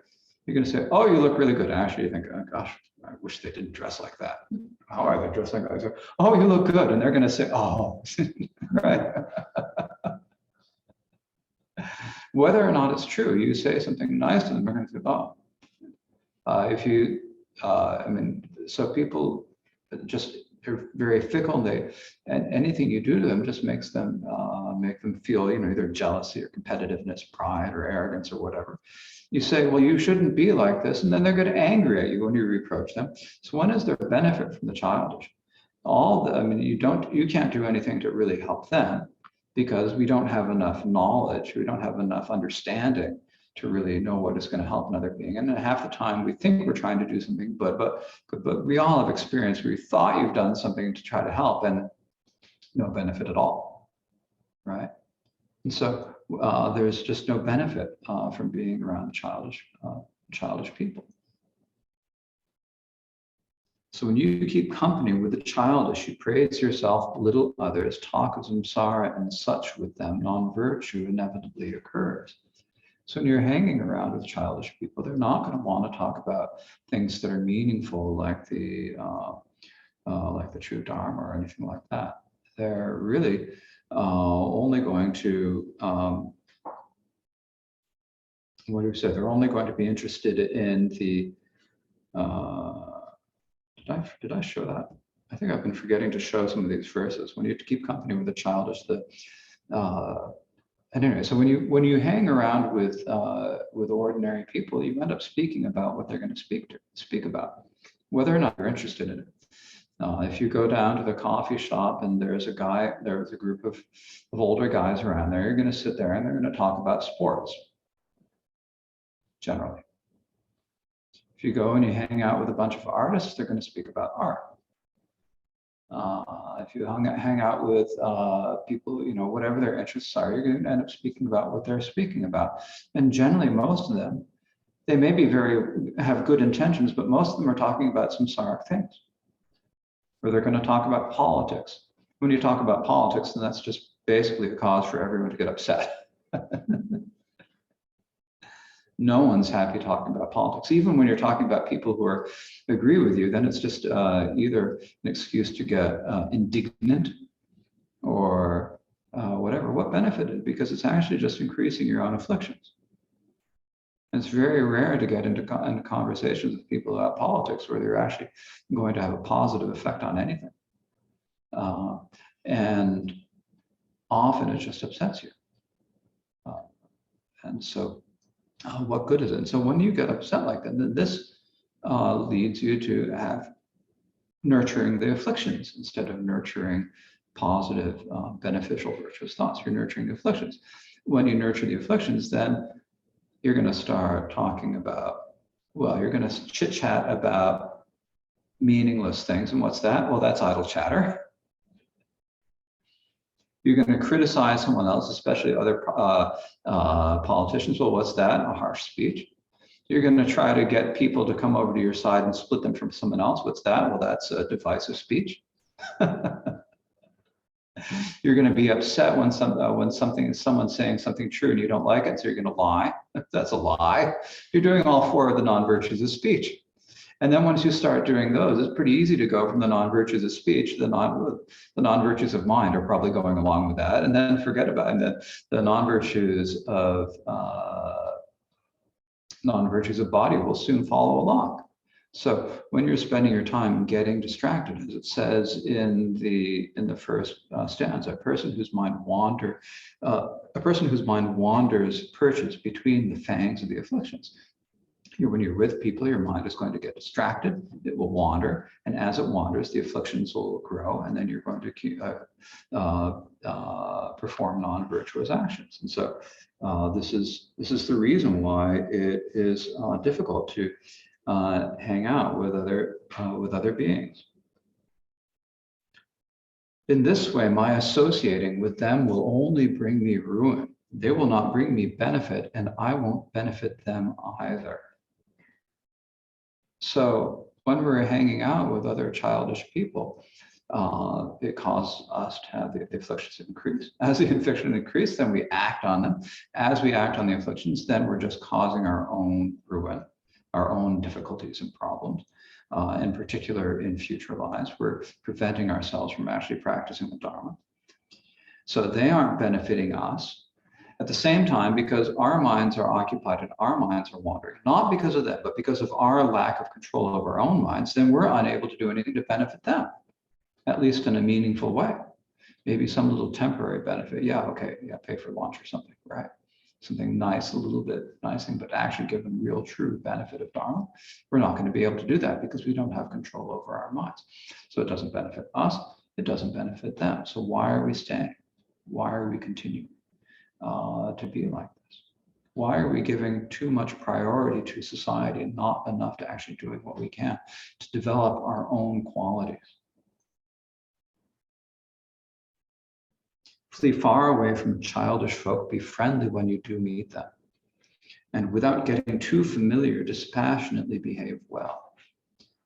you're going to say, oh, you look really good. Actually, you think, oh, gosh, I wish they didn't dress like that. How are they dressing like that? Oh, you look good. And they're going to say, oh, right. Whether or not it's true, you say something nice to them, they're going to say, oh. So people just, they're very fickle. And anything you do to them just makes them, make them feel, either jealousy or competitiveness, pride or arrogance or whatever. You say, well, you shouldn't be like this. And then they're going to get angry at you when you reproach them. So when is there benefit from the childish? I mean, you can't do anything to really help them because we don't have enough knowledge, we don't have enough understanding to really know what is going to help another being. And half the time we think we're trying to do something, but we all have experience where you thought you've done something to try to help and no benefit at all, right? And so there's just no benefit from being around childish people. So when you keep company with the childish, you praise yourself, belittle others, talk of samsara and such with them, non-virtue inevitably occurs. So when you're hanging around with childish people, they're not going to want to talk about things that are meaningful, like the true Dharma or anything like that. They're really only going to what do we say? They're only going to be interested in the. Did I show that? I think I've been forgetting to show some of these verses. When you keep company with the childish, and anyway, so when you hang around with ordinary people, you end up speaking about what they're going to speak about, whether or not you're interested in it. If you go down to the coffee shop and there's a group of older guys around there, you're going to sit there and they're going to talk about sports, generally. If you go and you hang out with a bunch of artists, they're going to speak about art. If you hang out with people, whatever their interests are, you're going to end up speaking about what they're speaking about. And generally, most of them, they may be have good intentions, but most of them are talking about samsaric things. Or they're going to talk about politics. When you talk about politics, then that's just basically a cause for everyone to get upset. No one's happy talking about politics. Even when you're talking about people who agree with you, then it's just either an excuse to get indignant or whatever. What benefited? Because it's actually just increasing your own afflictions. And it's very rare to get into conversations with people about politics where they're actually going to have a positive effect on anything. And often it just upsets you. And so what good is it? And so when you get upset like that, then this leads you to have nurturing the afflictions instead of nurturing positive, beneficial, virtuous thoughts. You're nurturing the afflictions. When you nurture the afflictions, then you're going to start talking about, you're going to chit-chat about meaningless things. And what's that? Well, that's idle chatter. You're going to criticize someone else, especially other politicians. Well, what's that? A harsh speech. You're going to try to get people to come over to your side and split them from someone else. What's that? Well, that's a divisive speech. You're going to be upset when someone's saying something true and you don't like it, so you're going to lie. That's a lie. You're doing all four of the non-virtues of speech. And then once you start doing those, it's pretty easy to go from the non-virtues of speech, the non-virtues of mind are probably going along with that, and then forget about it. And then the non-virtues of body will soon follow along. So when you're spending your time getting distracted, as it says in the first stanza, a person whose mind wanders perches between the fangs of the afflictions. When you're with people, your mind is going to get distracted, it will wander, and as it wanders, the afflictions will grow, and then you're going to perform non-virtuous actions. And so this is the reason why it is difficult to hang out with other beings. In this way, my associating with them will only bring me ruin. They will not bring me benefit, and I won't benefit them either. So when we're hanging out with other childish people, it causes us to have the afflictions increase. As the afflictions increase, then we act on them. As we act on the afflictions, then we're just causing our own ruin, our own difficulties and problems. In particular, in future lives, we're preventing ourselves from actually practicing the Dharma. So they aren't benefiting us. At the same time, because our minds are occupied and our minds are wandering, not because of them, but because of our lack of control of our own minds, then we're unable to do anything to benefit them, at least in a meaningful way. Maybe some little temporary benefit. Yeah, okay, yeah, pay for lunch or something, right? something nice, a little bit nice thing, but actually give them real true benefit of Dharma, we're not going to be able to do that because we don't have control over our minds. So it doesn't benefit us, it doesn't benefit them. So why are we staying? Why are we continuing to be like this? Why are we giving too much priority to society and not enough to actually doing what we can to develop our own qualities? Flee far away from childish folk, be friendly when you do meet them. And without getting too familiar, dispassionately behave well.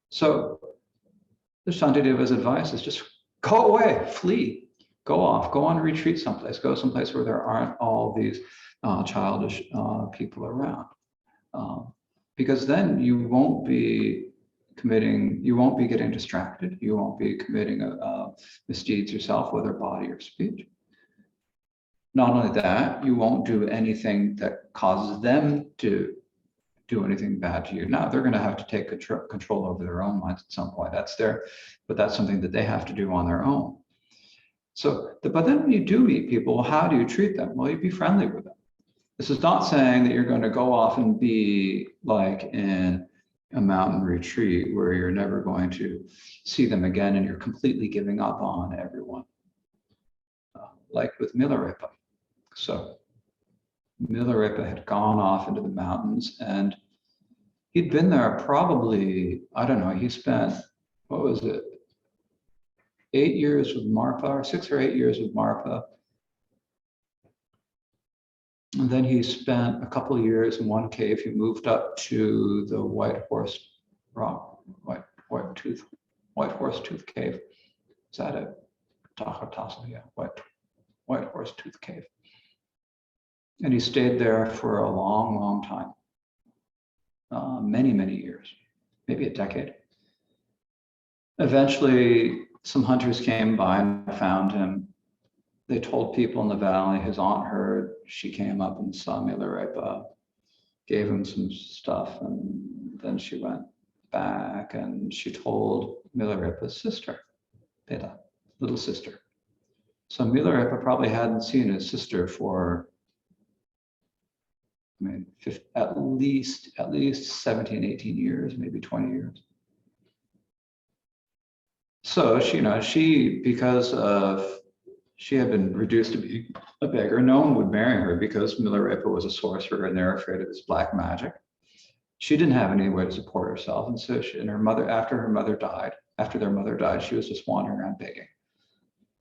So the Shantideva's advice is just go away, flee, go off, go on a retreat someplace, go someplace where there aren't all these childish people around. Because then you won't be getting distracted, you won't be committing misdeeds yourself, whether body or speech. Not only that, you won't do anything that causes them to do anything bad to you. Now they're going to have to take control over their own minds at some point. But that's something that they have to do on their own. So, but then when you do meet people, well, how do you treat them? Well, you be friendly with them. This is not saying that you're going to go off and be like in a mountain retreat where you're never going to see them again and you're completely giving up on everyone. Like with Milarepa. So Milarepa had gone off into the mountains and he'd been there probably, I don't know, he spent, 8 years with Marpa, or 6 or 8 years with Marpa. And then he spent a couple of years in one cave. He moved up to the White Horse Tooth Cave. Is that it? Tahotasso, yeah, White Horse Tooth Cave. And he stayed there for a long, long time. Many, many years, maybe a decade. Eventually, some hunters came by and found him. They told people in the valley, his aunt heard, she came up and saw Milarepa, gave him some stuff, and then she went back and she told Milarepa's sister, Peta, little sister. So Milarepa probably hadn't seen his sister for, at least 17, 18 years, maybe 20 years. So because she had been reduced to be a beggar, no one would marry her because Milarepa was a sorcerer and they're afraid of his black magic. She didn't have any way to support herself, and so after their mother died, she was just wandering around begging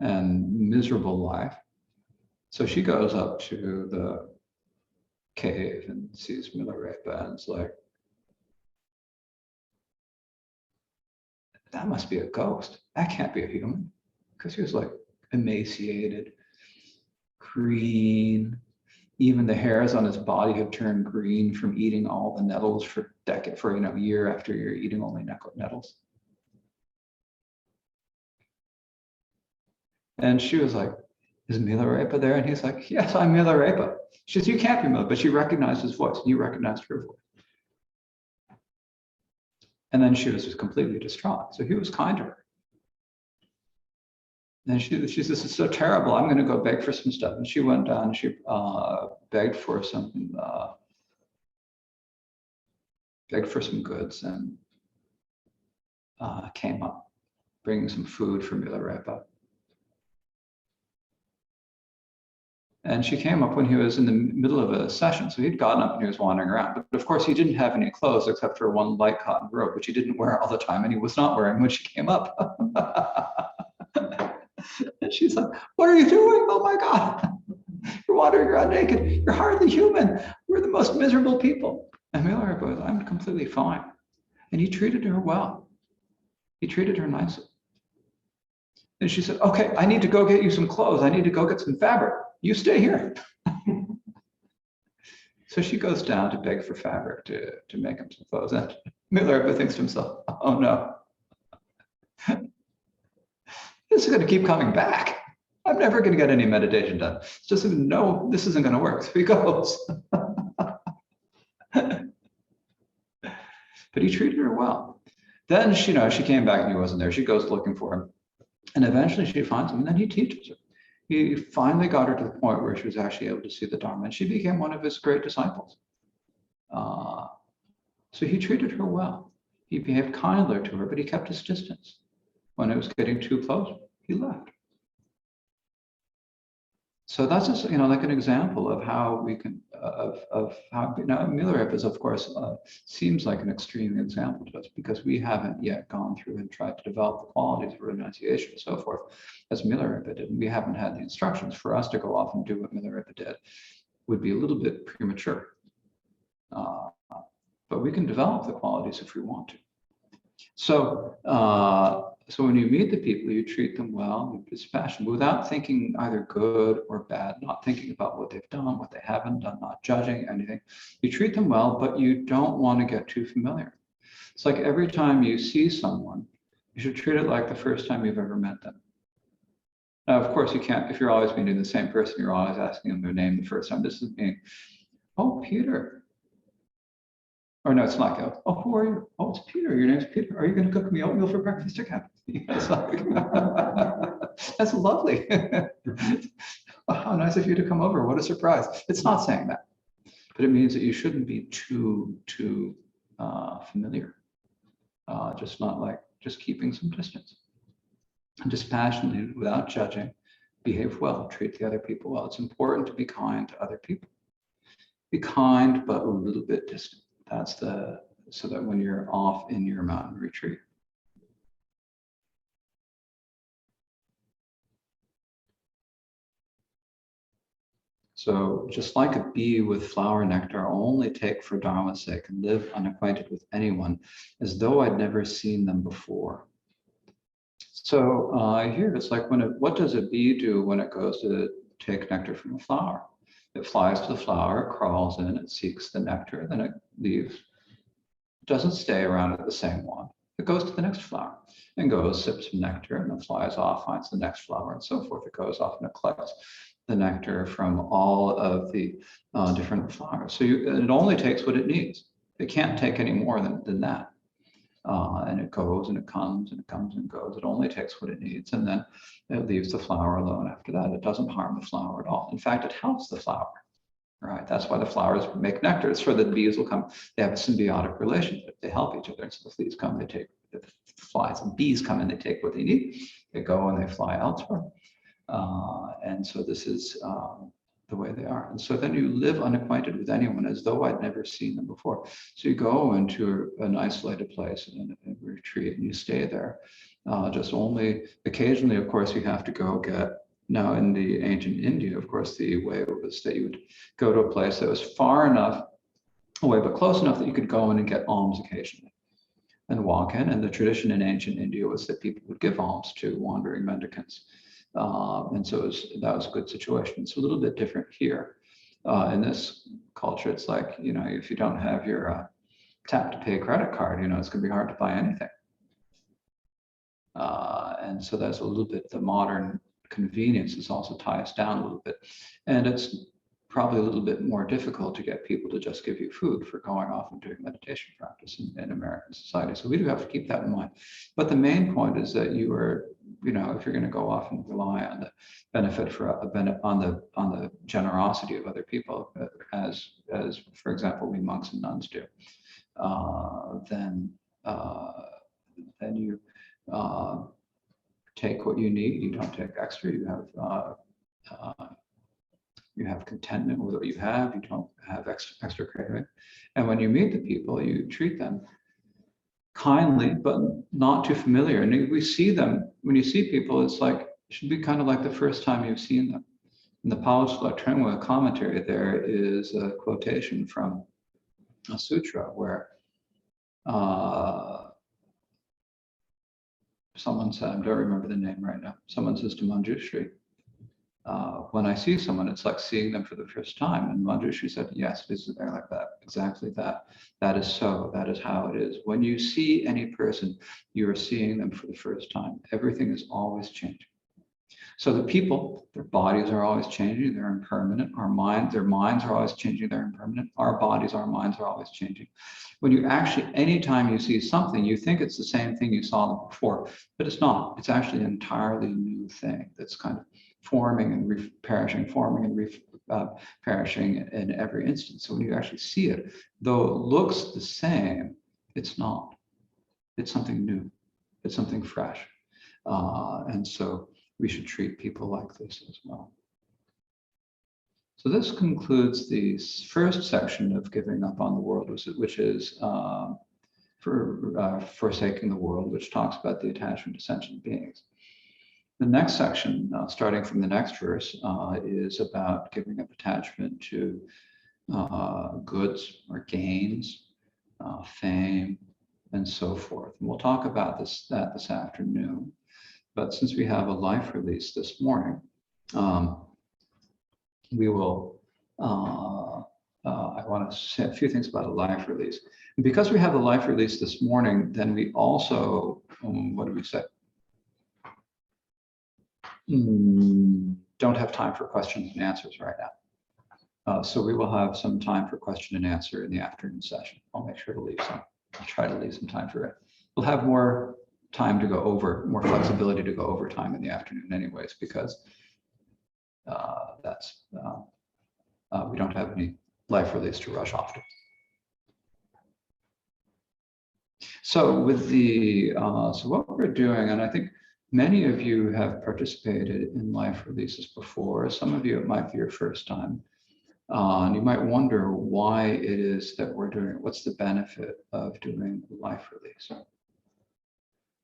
and miserable life. So she goes up to the cave and sees Milarepa and it's like, that must be a ghost. That can't be a human. Because he was like emaciated, green. Even the hairs on his body have turned green from eating all the nettles for year after year, eating only nettles. And she was like, is Milarepa there? And he's like, yes, I'm Milarepa. She says, you can't be Milarepa, but she recognized his voice and he recognized her voice. And then she was just completely distraught. So he was kind to her. And she says, this is so terrible. I'm going to go beg for some stuff. And she went down and she begged for some goods and came up, bringing some food for Milarepa. And she came up when he was in the middle of a session. So he'd gotten up and he was wandering around. But of course, he didn't have any clothes except for one light cotton robe, which he didn't wear all the time. And he was not wearing when she came up. And she's like, what are you doing? Oh my God, you're wandering around naked. You're hardly human. We're the most miserable people. And Milarepa goes, I'm completely fine. And he treated her well. He treated her nicely. And she said, okay, I need to go get you some clothes. I need to go get some fabric. You stay here. So she goes down to beg for fabric to make him some clothes. And Milarepa thinks to himself, oh no. This is going to keep coming back. I'm never going to get any meditation done. It's just, no, this isn't going to work. So he goes. But he treated her well. Then she came back and he wasn't there. She goes looking for him. And eventually she finds him and then he teaches her. he finally got her to the point where she was actually able to see the Dharma, and she became one of his great disciples. So he treated her well. He behaved kindly to her, but he kept his distance. When it was getting too close, he left. So that's just, like an example of how we can, of how, Milarepa is, of course, seems like an extreme example to us because we haven't yet gone through and tried to develop the qualities of renunciation and so forth, as Milarepa did. And we haven't had the instructions. For us to go off and do what Milarepa did would be a little bit premature. But we can develop the qualities if we want to. So, so when you meet the people, you treat them well with dispassion, without thinking either good or bad, not thinking about what they've done, what they haven't done, not judging anything. You treat them well, but you don't want to get too familiar. It's like every time you see someone, you should treat it like the first time you've ever met them. Now, of course, you can't, if you're always meeting the same person, you're always asking them their name the first time. This is being, oh, Peter. Or no, it's not. Oh, who are you? Oh, it's Peter. Your name's Peter. Are you going to cook me oatmeal for breakfast again? It's like, that's lovely. How nice of you to come over. What a surprise. It's not saying that, but it means that you shouldn't be too familiar. Just keeping some distance. And dispassionately, without judging, behave well, treat the other people well. It's important to be kind to other people. Be kind, but a little bit distant. So that when you're off in your mountain retreat. So just like a bee with flower nectar, I'll only take for Dharma's sake and live unacquainted with anyone as though I'd never seen them before. So here it's like what does a bee do when it goes to take nectar from a flower? It flies to the flower, it crawls in, it seeks the nectar, then it leaves. Doesn't stay around at the same one. It goes to the next flower and goes, sips some nectar, and then flies off, finds the next flower, and so forth. It goes off and it collects the nectar from all of the different flowers. So it only takes what it needs. It can't take any more than that. And it goes and it comes and it comes and goes. It only takes what it needs, and then it leaves the flower alone after that. It doesn't harm the flower at all. In fact, it helps the flower. Right, that's why the flowers make nectar. It's so that the bees will come. They have a symbiotic relationship. They help each other. And so the fleas come, they take the flies, and bees come and they take what they need. They go and they fly elsewhere. And so this is the way they are. And so then you live unacquainted with anyone as though I'd never seen them before. So you go into an isolated place and a retreat, and you stay there. Just only occasionally, of course, you have to go get. Now, in the ancient India, of course, the way was that you would go to a place that was far enough away, but close enough that you could go in and get alms occasionally and walk in. And the tradition in ancient India was that people would give alms to wandering mendicants. And so that was a good situation. It's a little bit different here. In this culture, it's like, if you don't have your tap to pay credit card, it's going to be hard to buy anything. And so that's a little bit the modern convenience is also tie us down a little bit. And it's probably a little bit more difficult to get people to just give you food for going off and doing meditation practice in American society. So we do have to keep that in mind. But the main point is that you are, if you're going to go off and rely on the benefit on the generosity of other people, as for example, we monks and nuns do, then you take what you need. You don't take extra. You have contentment with what you have. You don't have extra craving. And when you meet the people, you treat them kindly, but not too familiar. And we see them, when you see people, it's like, it should be kind of like the first time you've seen them. In the Paujala Trengwa commentary, there is a quotation from a sutra where someone said, I don't remember the name right now. Someone says to Manjushri, when I see someone, it's like seeing them for the first time. And Manjushri said, yes, this is there like that, exactly that. That is so, that is how it is. When you see any person, you are seeing them for the first time. Everything is always changing. So the people, their bodies are always changing, they're impermanent. Their minds are always changing, they're impermanent. Our bodies, our minds are always changing. When you actually, anytime you see something, you think it's the same thing you saw before, but it's not. It's actually an entirely new thing that's kind of forming and perishing, forming and perishing in every instance. So when you actually see it, though it looks the same, it's not. It's something new. It's something fresh. And so we should treat people like this as well. So this concludes the first section of giving up on the world, which is forsaking the world, which talks about the attachment to sentient beings. The next section, starting from the next verse, is about giving up attachment to goods or gains, fame, and so forth. And we'll talk about this afternoon. But since we have a life release this morning, we will, I want to say a few things about a life release. And because we have a life release this morning, then we also, what do we say? Don't have time for questions and answers right now. So we will have some time for question and answer in the afternoon session. I'll make sure to leave some, I'll try to leave some time for it. We'll have more time to go over, more flexibility to go over time in the afternoon anyways, because we don't have any life release to rush off to. So with the, so what we're doing, and I think many of you have participated in life releases before. Some of you, it might be your first time. And you might wonder why it is that we're doing it. What's the benefit of doing life release?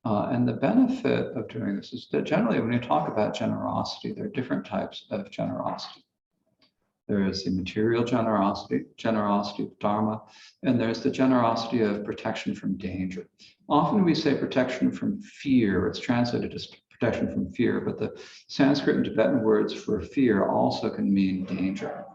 And the benefit of doing this is that generally when you talk about generosity, there are different types of generosity. There is the material generosity, generosity of Dharma, and there's the generosity of protection from danger. Often we say protection from fear. It's translated as protection from fear, but the Sanskrit and Tibetan words for fear also can mean danger.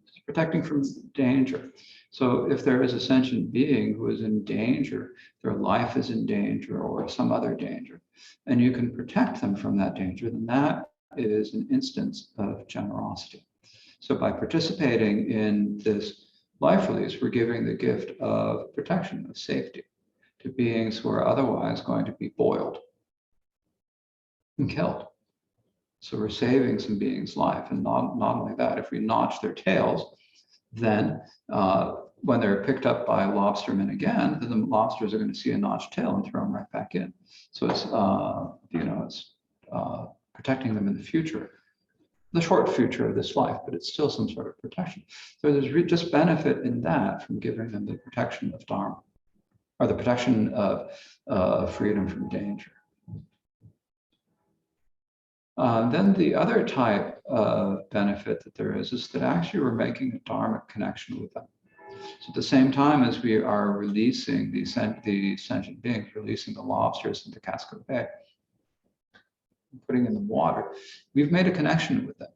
It's protecting from danger. So if there is a sentient being who is in danger, their life is in danger or some other danger, and you can protect them from that danger, then that is an instance of generosity. So by participating in this life release, we're giving the gift of protection, of safety to beings who are otherwise going to be boiled and killed. So we're saving some beings' life. And not only that, if we notch their tails, then when they're picked up by lobstermen again, then the lobsters are going to see a notched tail and throw them right back in. So it's, it's protecting them in the future. The short future of this life, but it's still some sort of protection. So there's just benefit in that from giving them the protection of Dharma, or the protection of freedom from danger. Then the other type of benefit that there is that actually we're making a dharmic connection with them. So at the same time as we are releasing the sentient beings, releasing the lobsters into Casco Bay, putting in the water, we've made a connection with them.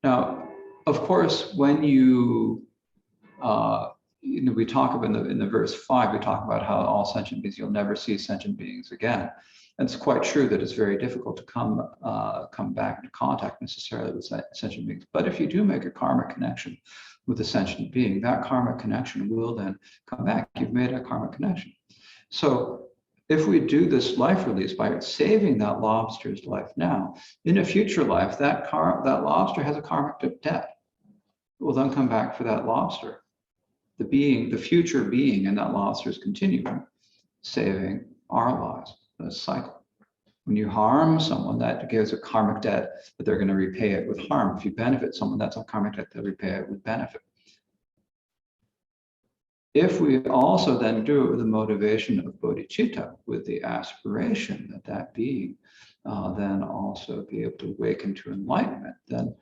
Now, of course, when we talk about in the verse 5, we talk about how all sentient beings, you'll never see sentient beings again. And it's quite true that it's very difficult to come back into contact necessarily with sentient beings. But if you do make a karmic connection with a sentient being, that karmic connection will then come back. You've made a karmic connection. So if we do this life release by saving that lobster's life now, in a future life, that lobster has a karmic debt. It will then come back for that lobster. The future being in that lobster is continuing, saving our lives. A cycle. When you harm someone, that gives a karmic debt that they're going to repay it with harm. If you benefit someone, that's a karmic debt they'll repay it with benefit. If we also then do it with the motivation of bodhicitta, with the aspiration that that being then also be able to awaken to enlightenment, then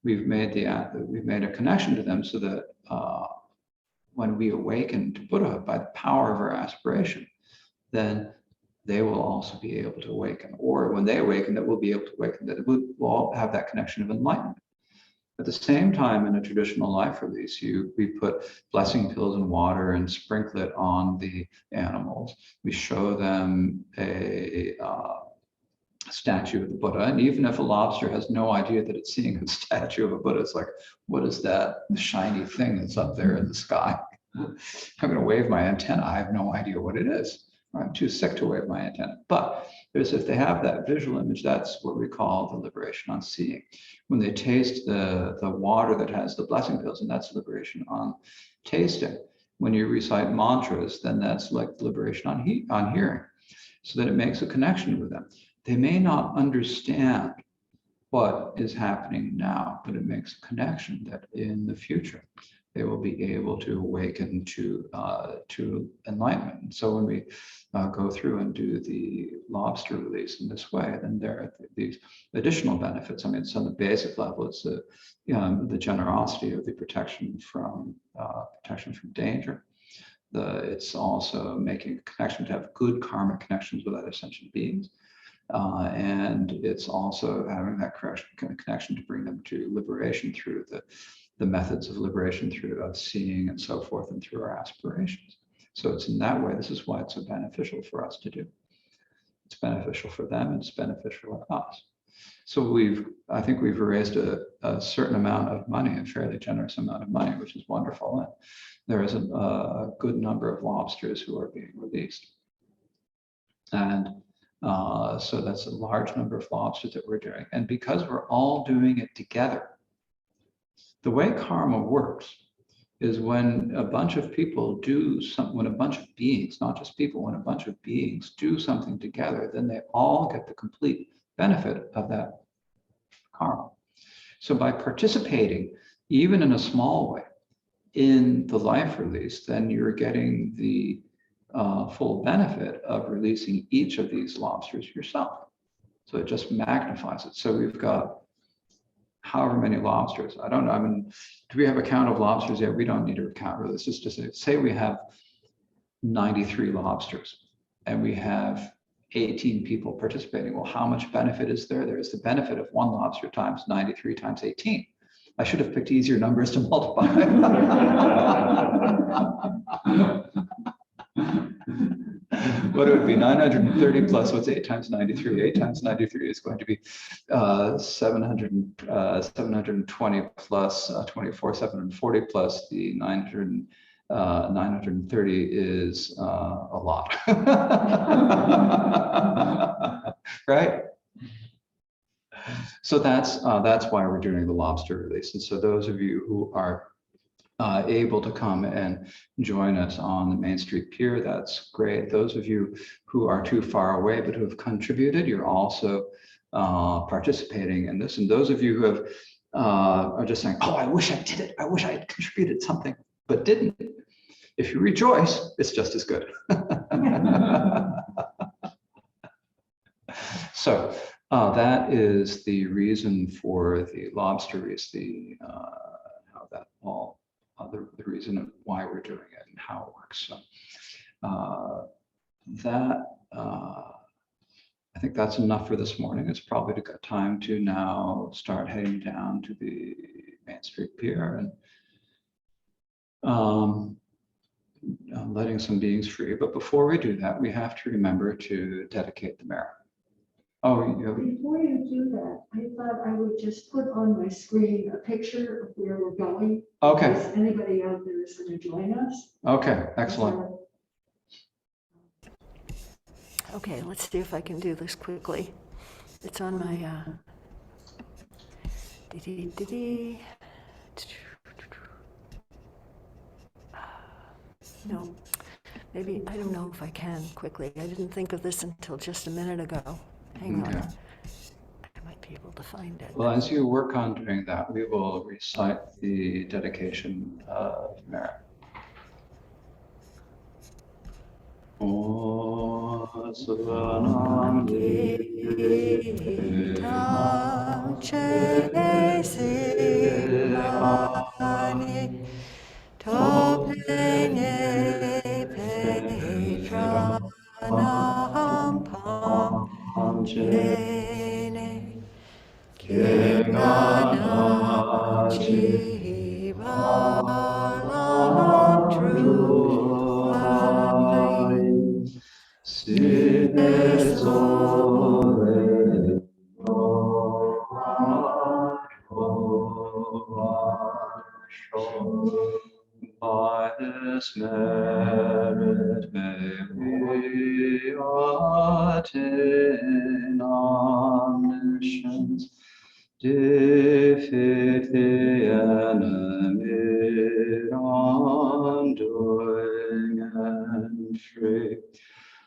we've made a connection to them so that when we awaken to Buddhahood by the power of our aspiration, then they will also be able to awaken, or when they awaken, that we'll be able to awaken, that we'll all have that connection of enlightenment. At the same time, in a traditional life release, we put blessing pills in water and sprinkle it on the animals. We show them a statue of the Buddha, and even if a lobster has no idea that it's seeing a statue of a Buddha, it's like, what is that shiny thing that's up there in the sky? I'm going to wave my antenna. I have no idea what it is. or I'm too sick to wave my antenna. But if they have that visual image, that's what we call the liberation on seeing. When they taste the water that has the blessing pills, and that's liberation on tasting. When you recite mantras, then that's like liberation on hearing, so that it makes a connection with them. They may not understand what is happening now, but it makes a connection that in the future they will be able to awaken to enlightenment. And so when we go through and do the lobster release in this way, then there are these additional benefits. I mean, it's on the basic level, it's the generosity of the protection from danger. It's also making a connection to have good karmic connections with other sentient beings. And it's also having that connection to bring them to liberation through the methods of liberation through seeing and so forth, and through our aspirations. So it's in that way, this is why it's so beneficial for us to do. It's beneficial for them, and it's beneficial for us. So I think we've raised a certain amount of money, a fairly generous amount of money, which is wonderful. And there is a good number of lobsters who are being released. And so that's a large number of lobsters that we're doing. And because we're all doing it together, the way karma works is when a bunch of people when a bunch of beings, not just people, when a bunch of beings do something together, then they all get the complete benefit of that karma. So by participating, even in a small way, in the life release, then you're getting the full benefit of releasing each of these lobsters yourself. So it just magnifies it. So we've got however many lobsters. I don't know. I mean, do we have a count of lobsters yet? We don't need to count really. It's just say we have 93 lobsters and we have 18 people participating. Well, how much benefit is there? There's the benefit of one lobster times 93 times 18. I should have picked easier numbers to multiply. What it would be 930 plus what's 8 times 93? 8 times 93 is going to be 720 plus 24, 740 plus the 930 is a lot. Right? So that's why we're doing the lobster release. And so those of you who are able to come and join us on the Main Street Pier, that's great. Those of you who are too far away but who have contributed, you're also participating in this. And those of you who have are just saying, oh, I wish I did it. I wish I had contributed something, but didn't. If you rejoice, it's just as good. So that is the reason for the lobster release, how that all, the reason of why we're doing it and how it works. So I think that's enough for this morning. It's probably a good time to now start heading down to the Main Street Pier and letting some beings free. But before we do that, we have to remember to dedicate the merit. Oh, before you do that, I thought I would just put on my screen a picture of where we're going. Okay. In case anybody out there is going to join us. Okay, excellent. Okay, let's see if I can do this quickly. It's on my no, maybe I don't know if I can quickly. I didn't think of this until just a minute ago. Hang on. I might be able to find it. Well, as you work on doing that, we will recite the dedication of merit. By this this merit may we attain omniscience, defeat the enemy, undoing and free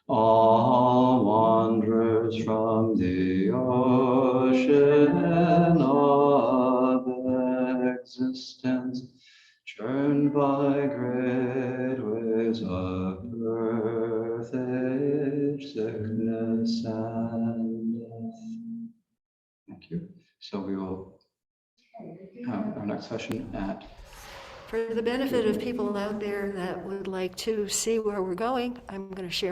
all wanderers from the ocean of existence, churned by great waves of birth, age, sickness, and death. Thank you. So we will have our next session at. For the benefit of people out there that would like to see where we're going, I'm going to share